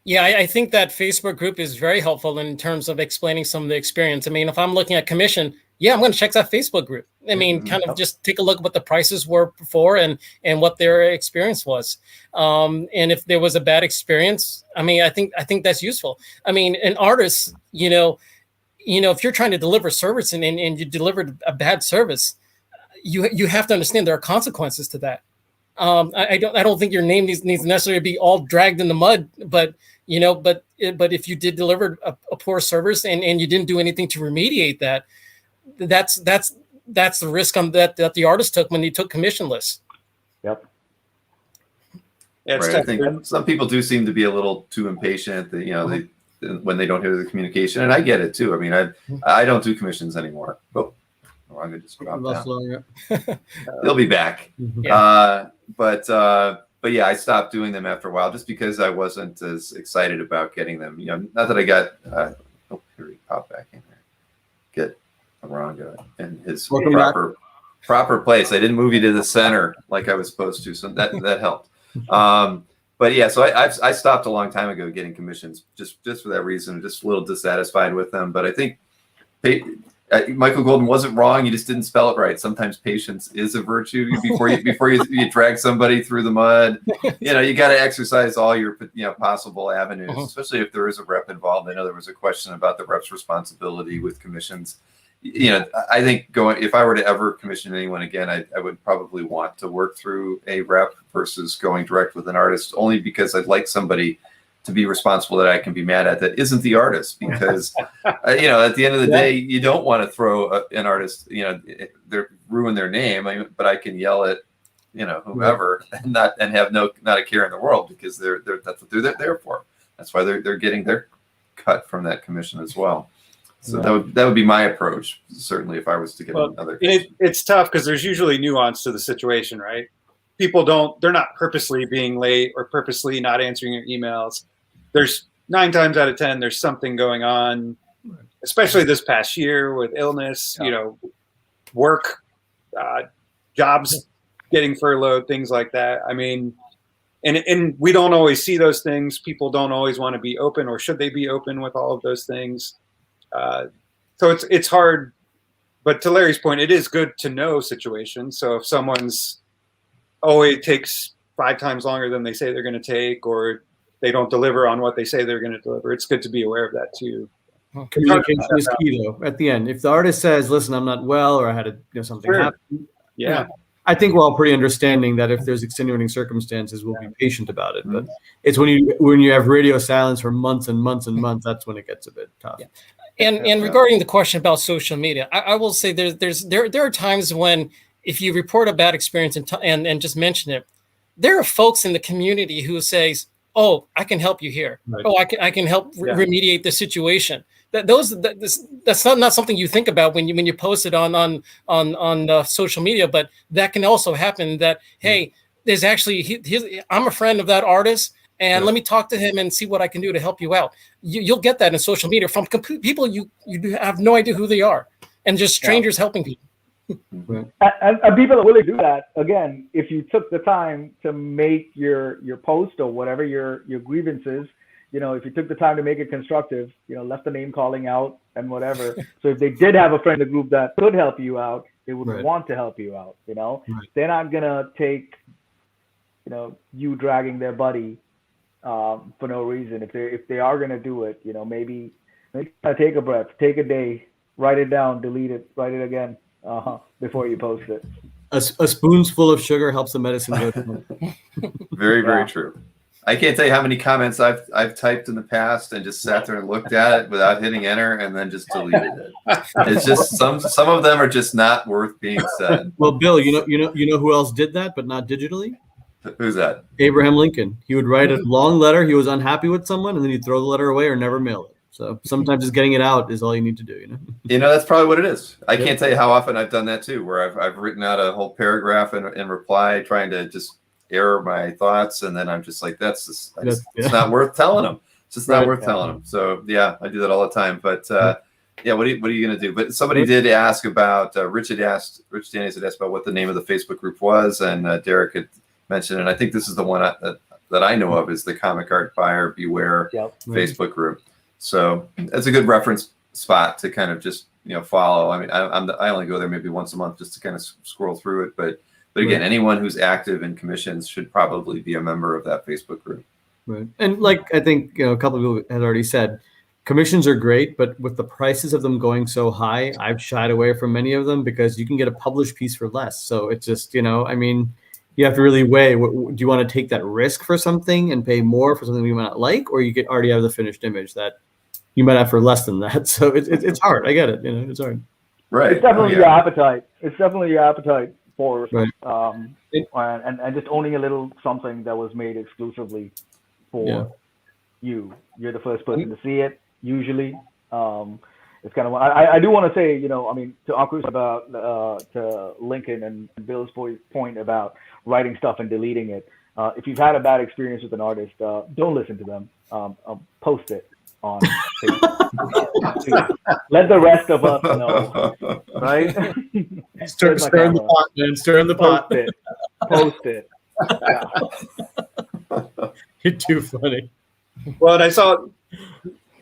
Yeah, I think that Facebook group is very helpful in terms of explaining some of the experience. I mean, if I'm looking at commission, yeah, I'm going to check that Facebook group. I mean, kind of just take a look at what the prices were before and what their experience was. And if there was a bad experience, I mean, I think that's useful. I mean, an artist, if you're trying to deliver service and you delivered a bad service, you have to understand there are consequences to that. I don't think your name needs necessarily to be all dragged in the mud, but if you did deliver a poor service and you didn't do anything to remediate that, that's the risk that the artist took when he took commission lists. Yep. Yeah, Right. I think some people do seem to be a little too impatient. That, when they don't hear the communication, and I get it too. I mean, I don't do commissions anymore. Oh, I'm gonna just drop down. They'll be back. Yeah. But yeah, I stopped doing them after a while just because I wasn't as excited about getting them. Not that I got. Here we pop back in there. Get Eranga in his proper place. I didn't move you to the center like I was supposed to, so that helped. But yeah, so I stopped a long time ago getting commissions just for that reason. Just a little dissatisfied with them. But I think Michael Golden wasn't wrong. You just didn't spell it right. Sometimes patience is a virtue. Before you drag somebody through the mud, you got to exercise all your possible avenues, especially if there is a rep involved. I know there was a question about the rep's responsibility with commissions. I think if I were to ever commission anyone again, I would probably want to work through a rep versus going direct with an artist, only because I'd like somebody to be responsible that I can be mad at that isn't the artist, because at the end of the day, you don't want to throw an artist, ruin their name, but I can yell at whomever and have not a care in the world, because that's what they're there for. That's why they're getting their cut from that commission as well. So that would be my approach, certainly, if I was to get another. It's tough because there's usually nuance to the situation, right? People they're not purposely being late or purposely not answering your emails. There's 9 times out of 10, there's something going on, especially this past year with illness, work, jobs getting furloughed, things like that. I mean, and we don't always see those things. People don't always want to be open, or should they be open with all of those things? So it's hard, but to Larry's point, it is good to know situations. So if someone's, it takes 5 times longer than they say they're going to take, or they don't deliver on what they say they're going to deliver, it's good to be aware of that too. Communication is key, though. At the end, if the artist says, "Listen, I'm not well," or "I had something happen," I think we're all pretty understanding that if there's extenuating circumstances, we'll be patient about it. But it's when you have radio silence for months and months and months, that's when it gets a bit tough. Yeah. And regarding the question about social media, I will say there are times when, if you report a bad experience and just mention it, there are folks in the community who says, "Oh, I can help you here. Right. Oh, I can help remediate the situation." That's not something you think about when you post it on social media, but that can also happen. That hey, there's actually I'm a friend of that artist, and let me talk to him and see what I can do to help you out. You'll get that in social media from people you have no idea who they are, and just strangers helping people. And people that really do that, again, if you took the time to make your post or whatever your grievances, if you took the time to make it constructive, left the name calling out and whatever. So if they did have a friend in the group that could help you out, they would want to help you out. They're not gonna take you dragging their buddy for no reason. If they are gonna do it, maybe take a breath, take a day, write it down, delete it, write it again. Before you post it. A spoonful of sugar helps the medicine go down. Very, very true. I can't tell you how many comments I've typed in the past and just sat there and looked at it without hitting enter and then just deleted it. It's just some of them are just not worth being said. Well, Bill, you know who else did that, but not digitally? Who's that? Abraham Lincoln. He would write a long letter. He was unhappy with someone, and then he'd throw the letter away or never mail it. So sometimes just getting it out is all you need to do, that's probably what it is. I can't tell you how often I've done that too, where I've written out a whole paragraph in reply, trying to just air my thoughts, and then I'm just like, it's not worth telling them. It's just not Right. worth telling them. So yeah, I do that all the time. But yeah, what are you going to do? But somebody did ask about Rich Daniels had asked about what the name of the Facebook group was, and Derek had mentioned, and I think this is the one that I know of, is the Comic Art Buyer Beware Facebook group. So that's a good reference spot to kind of just follow. I mean, I only go there maybe once a month just to kind of scroll through it, but again, anyone who's active in commissions should probably be a member of that Facebook group. Right. And like I think a couple of people had already said, commissions are great, but with the prices of them going so high, I've shied away from many of them because you can get a published piece for less. So it's just, I mean, you have to really weigh, do you want to take that risk for something and pay more for something you might not like, or you already have the finished image that you might have for less than that. So it's hard. I get it. It's hard. Right. It's definitely your appetite. It's definitely your appetite for right. And just owning a little something that was made exclusively for you. You're the first person to see it. Usually, it's kind of. I do want to say, I mean, to Ankur's about to Lincoln and Bill's point about writing stuff and deleting it. If you've had a bad experience with an artist, don't listen to them. Post it on Facebook. Let the rest of us know, right? Stir in the pot, man. Stir in the pot. Post it. Yeah. You're too funny. Well, and I saw,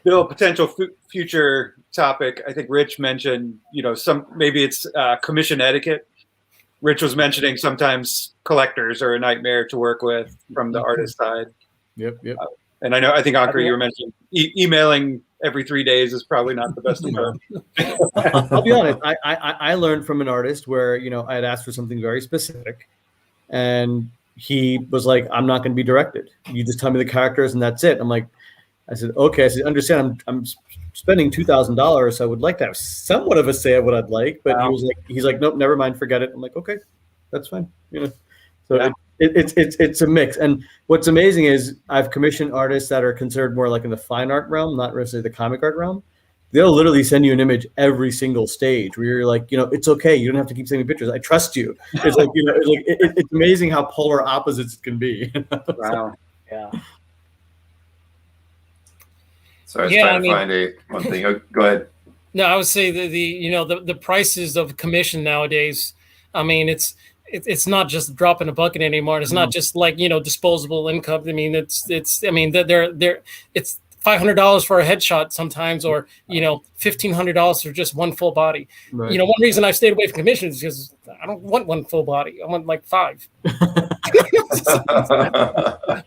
Bill, potential future topic. I think Rich mentioned, maybe it's commission etiquette. Rich was mentioning sometimes collectors are a nightmare to work with from the artist side. Yep. And I think Ankur, you were mentioning emailing every 3 days is probably not the best approach. I'll be honest. I learned from an artist where, I had asked for something very specific, and he was like, I'm not going to be directed. You just tell me the characters and that's it. I said, okay. I said, understand, I'm spending $2,000, so I would like to have somewhat of a say of what I'd like. But he's like, nope, never mind, forget it. I'm like, okay, that's fine. So it's a mix. And what's amazing is I've commissioned artists that are considered more like in the fine art realm, not necessarily the comic art realm. They'll literally send you an image every single stage where you're like, it's okay. You don't have to keep sending me pictures. I trust you. It's like, it's amazing how polar opposites can be. Wow. Yeah. So I was trying to find one thing. Oh, go ahead. No, I would say the prices of commission nowadays. I mean, it's not just a drop in a bucket anymore. It's not just like disposable income. I mean, it's $500 for a headshot sometimes, or $1,500 for just one full body. Right. One reason I've stayed away from commissions is because I don't want one full body. I want like 5.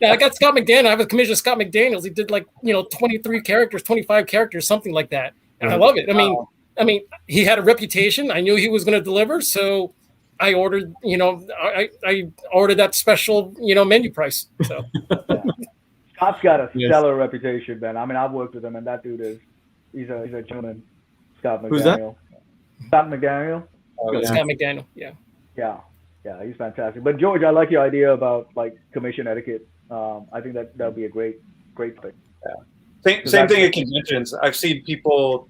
Now I got Scott McDaniel. I have a commission of Scott McDaniels. He did 23 characters, 25 characters, something like that. And I love it. I mean, he had a reputation. I knew he was going to deliver, so I ordered. I ordered that special menu price. So. Scott's got a stellar reputation, man. I mean, I've worked with him, and that dude he's a gentleman. Scott McDaniel. Who's that? Scott McDaniel. Scott McDaniel. Yeah, he's fantastic. But George, I like your idea about commission etiquette. I think that would be a great thing. Yeah. Same thing at conventions. I've seen people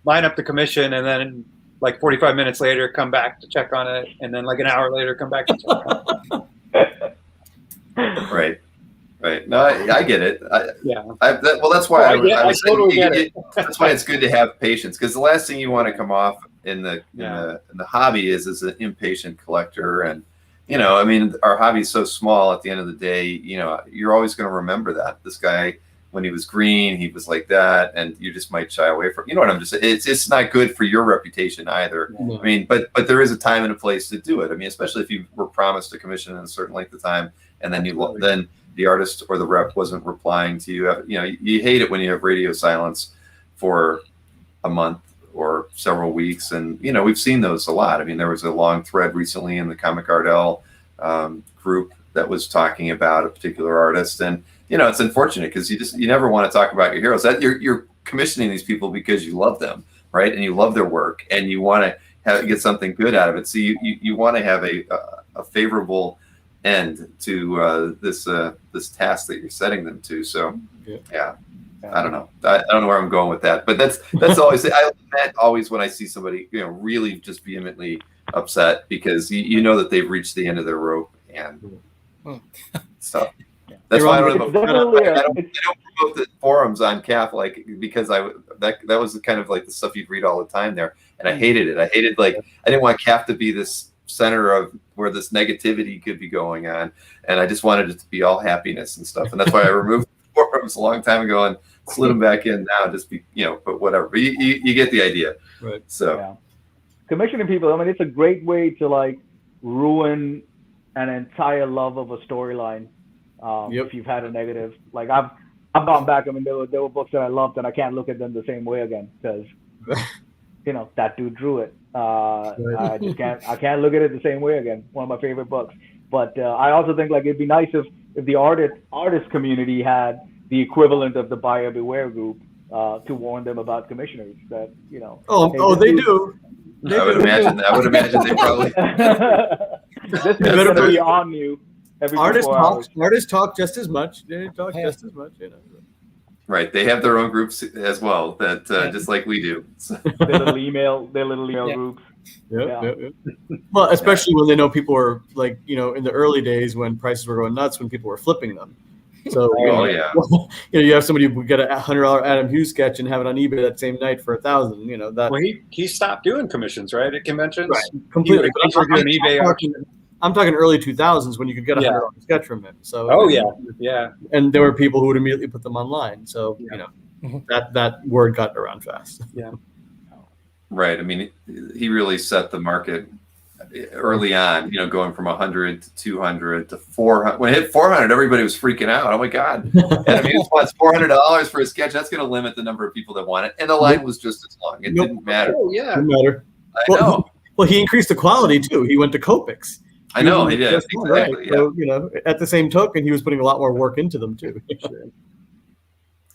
line up the commission and then 45 minutes later come back to check on it, and then an hour later come back to check on it. Right. No, I get it. That's why I totally get it. That's why it's good to have patience, because the last thing you want to come off in the hobby is an impatient collector. And I mean, our hobby is so small. At the end of the day, you're always going to remember that this guy, when he was green, he was like that, and you just might shy away from. You know what I'm just saying? It's not good for your reputation either. Yeah. I mean, but there is a time and a place to do it. I mean, especially if you were promised a commission in a certain length of time, and then then the artist or the rep wasn't replying to you. You hate it when you have radio silence for a month or several weeks. And, we've seen those a lot. I mean, there was a long thread recently in the Comic Art L group that was talking about a particular artist. And, it's unfortunate because you never want to talk about your heroes. That you're commissioning these people because you love them, right? And you love their work, and you want to get something good out of it. So you want to have a favorable end to this task that you're setting them to. So yeah. I don't know. I don't know where I'm going with that, but that's always that always when I see somebody really just vehemently upset because you know that they've reached the end of their rope and stuff. That's why I It's don't, definitely I don't promote the forums on CAF, like, because that was kind of like the stuff you'd read all the time there, and I hated it. I hated, like, I didn't want CAF to be this center of where this negativity could be going on, and I just wanted it to be all happiness and stuff, and that's why I removed the forums a long time ago and slid them back in now, just be, but whatever. But you get the idea, Right? So. Yeah. Commissioning people, I mean, it's a great way to like ruin an entire love of a storyline. If you've had a negative, like I've gone back. I mean, there were books that I loved, and I can't look at them the same way again because, that dude drew it. I just can't. I can't look at it the same way again. One of my favorite books. But I also think like it'd be nice if the artist community had the equivalent of the buyer beware group to warn them about commissioners. That They do. I would imagine they probably. This is going to be on you every 24 hours. Artists talk just as much. They talk just as much. Right, they have their own groups as well, that just like we do. Their little email groups. Yep. Well, especially when they know people are like, in the early days when prices were going nuts, when people were flipping them. So you have somebody who get a $100 Adam Hughes sketch and have it on eBay that same night for $1,000. That. Well, he stopped doing commissions, right, at conventions. Right, completely. I'm talking early 2000s when you could get a $100 sketch from him. So yeah. And there were people who would immediately put them online. So that word got around fast. Yeah. Right. I mean, he really set the market early on, going from 100 to 200 to 400. When it hit 400, everybody was freaking out. Oh my God. And I mean, it's $400 for a sketch. That's going to limit the number of people that want it. And the line was just as long. It didn't matter. Oh, yeah. Didn't matter. I know. Well, he increased the quality too. He went to Copics. I know he did. Exactly. Right. Yeah. So, at the same token, he was putting a lot more work into them too.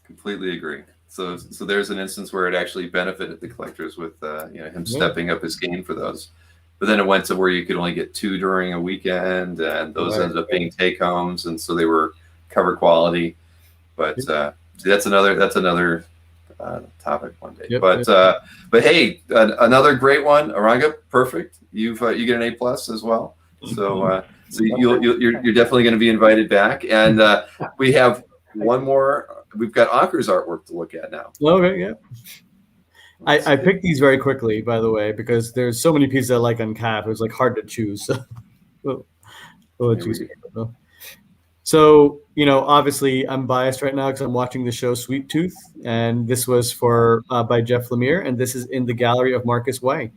Completely agree. So there's an instance where it actually benefited the collectors with him stepping up his game for those. But then it went to where you could only get 2 during a weekend, and those ended up being take homes, and so they were cover quality. But that's another topic one day. Yep, but hey, another great one, Eranga, perfect. You get an A+ as well. So you're definitely going to be invited back, and we have one more. We've got Ankur's artwork to look at now. Okay, yeah. I picked these very quickly, by the way, because there's so many pieces I like on CAF. It was like hard to choose. So obviously I'm biased right now because I'm watching the show Sweet Tooth, and this was by Jeff Lemire, and this is in the gallery of Marcus Way.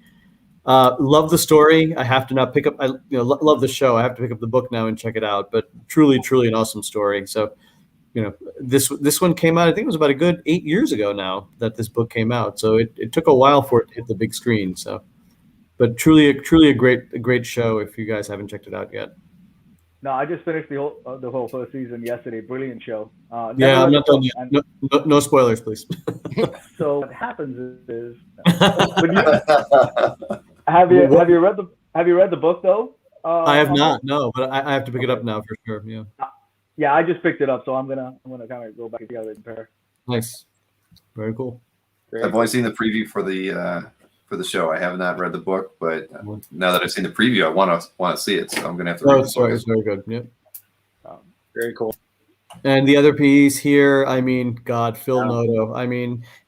Love the story. I have to now pick up. Love the show. I have to pick up the book now and check it out. But truly an awesome story. So, this one came out. I think it was about a good 8 years ago now that this book came out. So it took a while for it to hit the big screen. So, but truly a great show. If you guys haven't checked it out yet. No, I just finished the whole first season yesterday. Brilliant show. I'm not done yet. No spoilers, please. So what happens is, have you read the book though? I have not. No, but I have to pick it up now for sure. Yeah. Yeah, I just picked it up, so I'm gonna kind of go back and see how they compare. Nice. Very cool. I've only seen the preview for the show. I have not read the book, but now that I've seen the preview, I want to see it. So I'm gonna have to read the book. It's very good. Yeah. Very cool. And the other piece here, Phil Noto.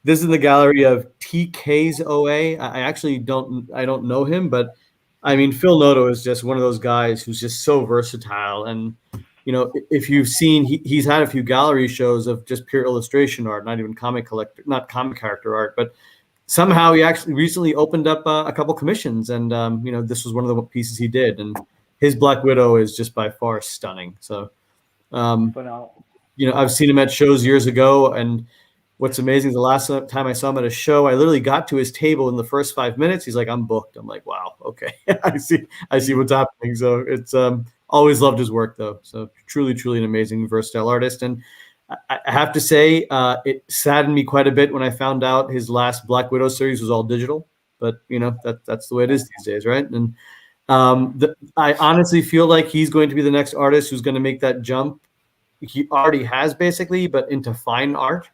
This is in the gallery of TK's OA. I actually don't know him, but Phil Noto is just one of those guys who's just so versatile. And if you've seen, he's had a few gallery shows of just pure illustration art, not even comic character art, but somehow he actually recently opened up a couple commissions, and this was one of the pieces he did, and his Black Widow is just by far stunning. So, I've seen him at shows years ago, and what's amazing is the last time I saw him at a show, I literally got to his table in the first 5 minutes. He's like, "I'm booked." I'm like, "Wow, okay, I see what's happening." So it's always loved his work though. So truly an amazing, versatile artist. And I have to say, it saddened me quite a bit when I found out his last Black Widow series was all digital. But that's the way it is these days, right? And I honestly feel like he's going to be the next artist who's going to make that jump. He already has basically, but into fine art.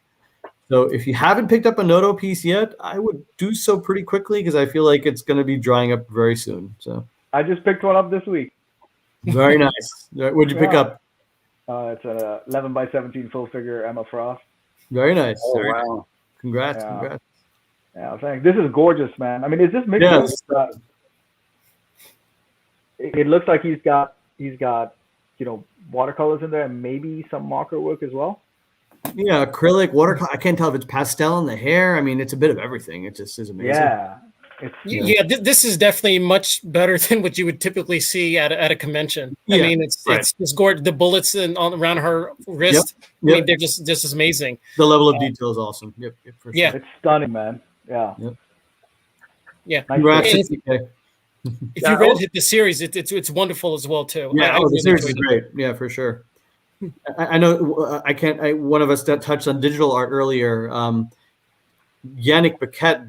So if you haven't picked up a Noto piece yet, I would do so pretty quickly because I feel like it's going to be drying up very soon. So I just picked one up this week. Very nice. What'd you pick up? It's an 11 by 17 full figure Emma Frost. Very nice. Oh, Very nice. wow. Congrats. Yeah. Congrats. Yeah, thanks. This is gorgeous, man. I mean, is this mixed? Yeah. It looks like he's got watercolors in there and maybe some marker work as well. Yeah, acrylic, watercolor. I can't tell if it's pastel in the hair. I mean, it's a bit of everything. It just is amazing. Yeah. This is definitely much better than what you would typically see at a convention. Yeah, I mean, it's gorgeous. The bullets around her wrist. Yep. I mean, they're just amazing. The level of detail is awesome. Yep, for sure. Yeah. It's stunning, man. Yeah. Yep. Yeah. Nice. Congrats. If you read the series, it's wonderful as well too. Yeah, I the really series is enjoyed it. great. Yeah, for sure. I know one of us that touched on digital art earlier. Yannick Paquette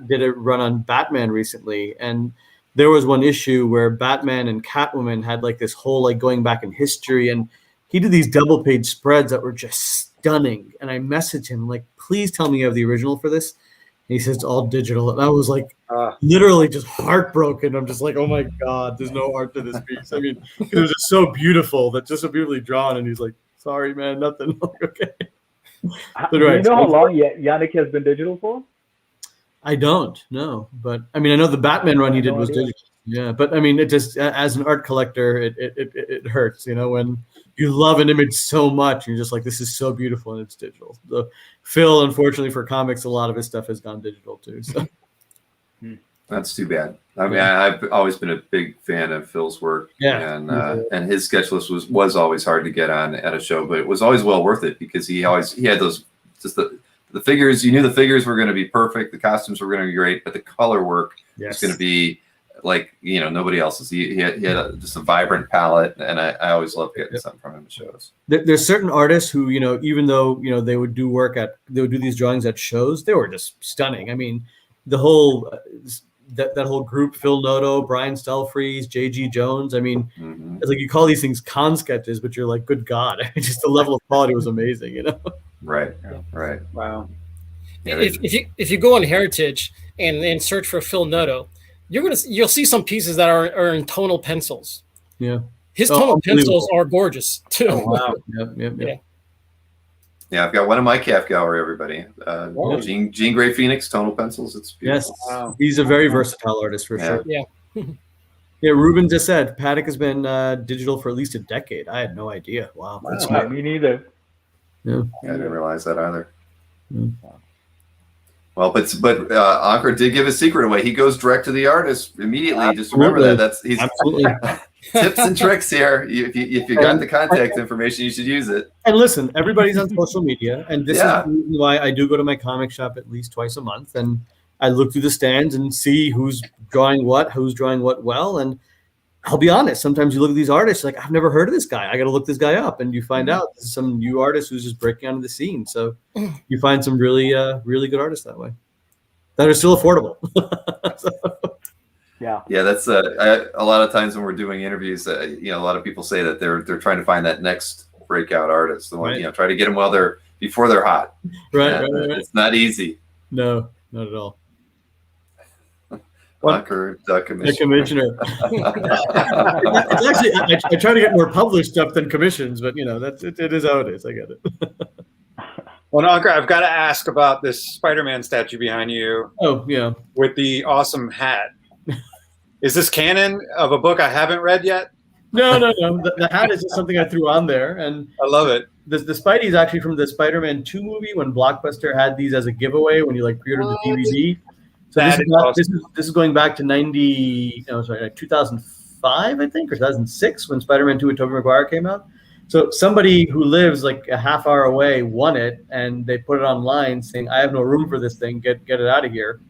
did a run on Batman recently, and there was one issue where Batman and Catwoman had like this whole like going back in history, and he did these double page spreads that were just stunning. And I messaged him like, please tell me you have the original for this. And he says it's all digital, and I was like literally just heartbroken. I'm just like, oh my god, there's no art to this piece. I mean, it was just so beautiful, just so beautifully drawn. And he's like, sorry man, nothing. I'm like, okay. Do you know how long Yannick has been digital for? I don't know, but I mean, I know the Batman run he did was digital. Yeah, but I mean, it just as an art collector, it hurts, when you love an image so much, you're just like, this is so beautiful, and it's digital. Phil, unfortunately for comics, a lot of his stuff has gone digital too. So that's too bad. I mean, I've always been a big fan of Phil's work, and his sketch list was always hard to get on at a show, but it was always well worth it because he had those just the figures. You knew the figures were going to be perfect, the costumes were going to be great, but the color work was going to be like nobody else's. He had just a vibrant palette, and I always loved getting something from him at shows. There's certain artists who even though they would do these drawings at shows, they were just stunning. I mean, the whole. That whole group, Phil Noto, Brian Stelfreeze, J.G. Jones. I mean, it's like you call these things con sketches, but you're like, good God, just the level of quality was amazing, Right. Wow. If you go on Heritage and search for Phil Noto, you'll see some pieces that are in tonal pencils. Yeah. His tonal pencils are gorgeous too. Oh, wow. Yep. Yeah, I've got one in my calf gallery, everybody. Jean Grey Phoenix, tonal pencils. It's beautiful. Yes, wow. He's a very versatile artist for sure. Yeah. Yeah, Ruben just said Paddock has been digital for at least a decade. I had no idea. Wow. That's me neither. Yeah. I didn't realize that either. Well, but Ankur did give a secret away. He goes direct to the artist immediately. Absolutely. Just remember that. He's absolutely. Tips and tricks here. If you got the contact information, you should use it. And listen, everybody's on social media, and this is why I do go to my comic shop at least twice a month, and I look through the stands and see who's drawing what well. And I'll be honest, sometimes you look at these artists like, I've never heard of this guy. I got to look this guy up, and you find out this is some new artist who's just breaking onto the scene. So you find some really good artists that way that are still affordable. Yeah, that's a lot of times when we're doing interviews, a lot of people say that they're trying to find that next breakout artist, the one try to get them before they're hot. Right. It's not easy. No, not at all. Ocker, the commissioner. It's actually, I try to get more published stuff than commissions, but it is how it is. I get it. Well, Ankur, I've got to ask about this Spider-Man statue behind you. Oh yeah, with the awesome hat. Is this canon of a book I haven't read yet? No. The hat is just something I threw on there, and I love it. The Spidey is actually from the Spider-Man 2 movie when Blockbuster had these as a giveaway when you pre-ordered the DVD. So this is going back to 2005, I think, or 2006 when Spider-Man 2 with Tobey Maguire came out. So somebody who lives like a half hour away won it, and they put it online saying, "I have no room for this thing. Get it out of here."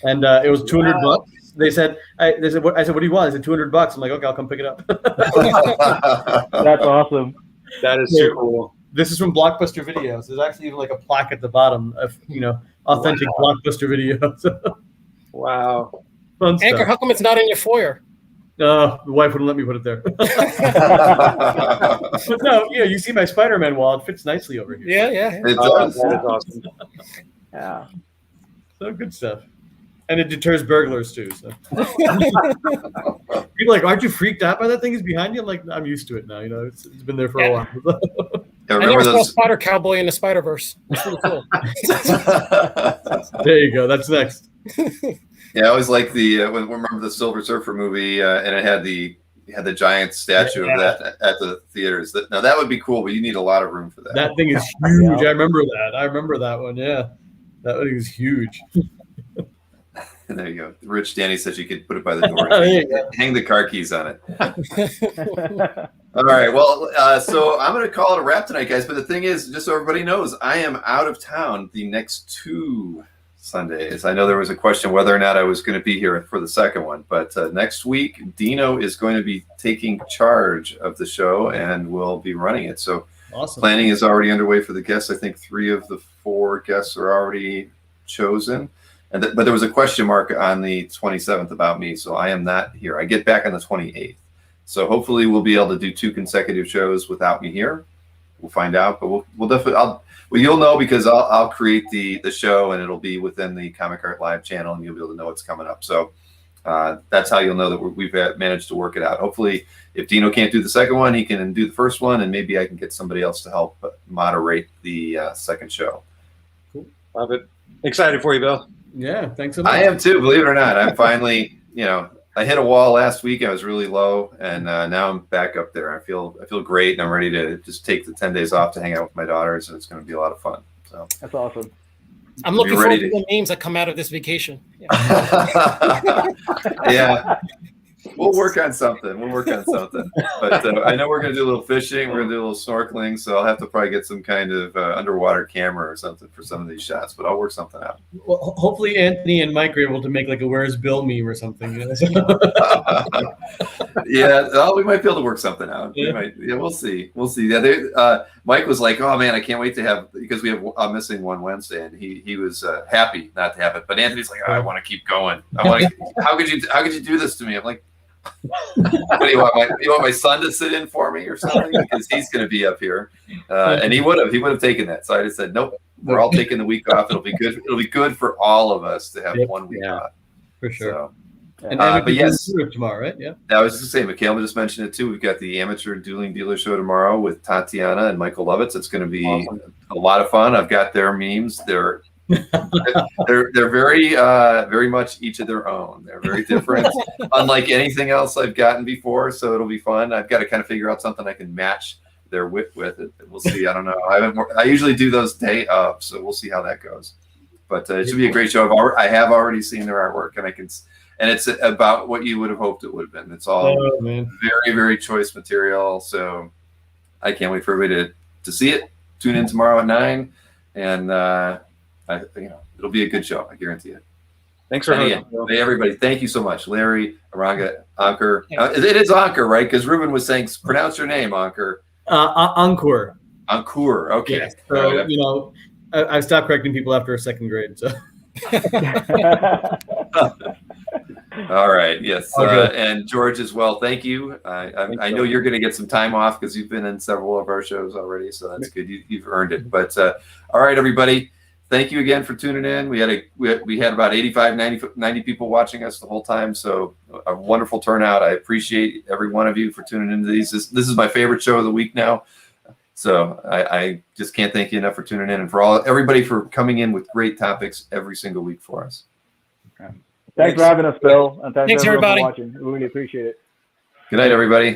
And it was $200. They said, I said, what do you want? I said $200. I'm like, okay, I'll come pick it up. That's awesome. That is so cool. This is from Blockbuster Videos. There's actually even like a plaque at the bottom of authentic Blockbuster videos. Wow. Fun stuff. Ankur, how come it's not in your foyer? The wife wouldn't let me put it there. But no, you see my Spider-Man wall. It fits nicely over here. Yeah. It does. That is awesome. Yeah. So good stuff. And it deters burglars too. So people are like, aren't you freaked out by that thing is behind you? I'm like, I'm used to it now. You know, it's been there for a while. Yeah, I remember never saw those? Spider Cowboy in the Spider Verse. It's really cool. There you go. That's next. Yeah, I always like the remember the Silver Surfer movie, and it had the giant statue of that at the theaters. Now that would be cool, but you need a lot of room for that. That thing is huge. I remember that. I remember that one. Yeah, that thing is huge. And there you go. Rich Danny says you could put it by the door. Hang the car keys on it. All right. Well, so I'm going to call it a wrap tonight, guys. But the thing is, just so everybody knows, I am out of town the next 2 Sundays. I know there was a question whether or not I was going to be here for the second one, but next week, Dino is going to be taking charge of the show and will be running it. So Awesome. Planning is already underway for the guests. I think 3 of the 4 guests are already chosen. But there was a question mark on the 27th about me, so I am not here. I get back on the 28th. So hopefully we'll be able to do 2 consecutive shows without me here. We'll find out, but we'll definitely you'll know because I'll create the show and it'll be within the Comic Art Live channel and you'll be able to know what's coming up. So that's how you'll know that we've managed to work it out. Hopefully, if Dino can't do the second one, he can do the first one, and maybe I can get somebody else to help moderate the second show. Cool. Love it. Excited for you, Bill. Yeah, thanks so much. I am too, believe it or not. I'm finally, I hit a wall last week. I was really low, and now I'm back up there. I feel great, and I'm ready to just take the 10 days off to hang out with my daughters, and it's going to be a lot of fun. So That's awesome. I'm looking forward to the names that come out of this vacation. Yeah. We'll work on something. But I know we're going to do a little fishing. We're going to do a little snorkeling. So I'll have to probably get some kind of underwater camera or something for some of these shots. But I'll work something out. Well, hopefully Anthony and Mike are able to make like a Where's Bill meme or something. Yeah, well, we might be able to work something out. Yeah. We'll see. Yeah, Mike was like, "Oh man, I can't wait to have," because we have a missing one Wednesday, and he was happy not to have it. But Anthony's like, "Oh, I want to keep going. How could you do this to me?" I'm like, "What do you want? You want my son to sit in for me or something?" Because he's going to be up here, and he would have taken that. So I just said, "Nope, we're all taking the week off. It'll be good. It'll be good for all of us to have 1 week off for sure." So, but yes, tomorrow, right? Yeah. I was just saying, Mikhail just mentioned it too. We've got the amateur dueling dealer show tomorrow with Tatiana and Michael Lovitz. It's going to be a lot of fun. I've got their memes. They're very very much each of their own. They're very different, unlike anything else I've gotten before. So it'll be fun. I've got to kind of figure out something I can match their wit with it. We'll see. I don't know. I usually do those day up, so we'll see how that goes. But it should be a great show. I have already seen their artwork, and it's about what you would have hoped it would have been. It's all very, very choice material. So I can't wait for everybody to see it. Tune in tomorrow at 9, and it'll be a good show. I guarantee it. Thanks for hosting. Hey, everybody. Thank you so much. Larry, Eranga, Ankur. It is Ankur, right? Because Ruben was saying, pronounce your name, Ankur. Ankur. Ankur. Okay. Yes. So, I stopped correcting people after 2nd grade. So. All right. Yes. Okay. And George as well. Thank you. I know you're going to get some time off because you've been in several of our shows already. So that's good. You've earned it. But all right, everybody. Thank you again for tuning in. We had about 85, 90 people watching us the whole time. So a wonderful turnout. I appreciate every one of you for tuning into these. This is my favorite show of the week now. So I just can't thank you enough for tuning in and for everybody for coming in with great topics every single week for us. Thanks for having us, Bill. And thanks everybody everybody for watching. We really appreciate it. Good night, everybody.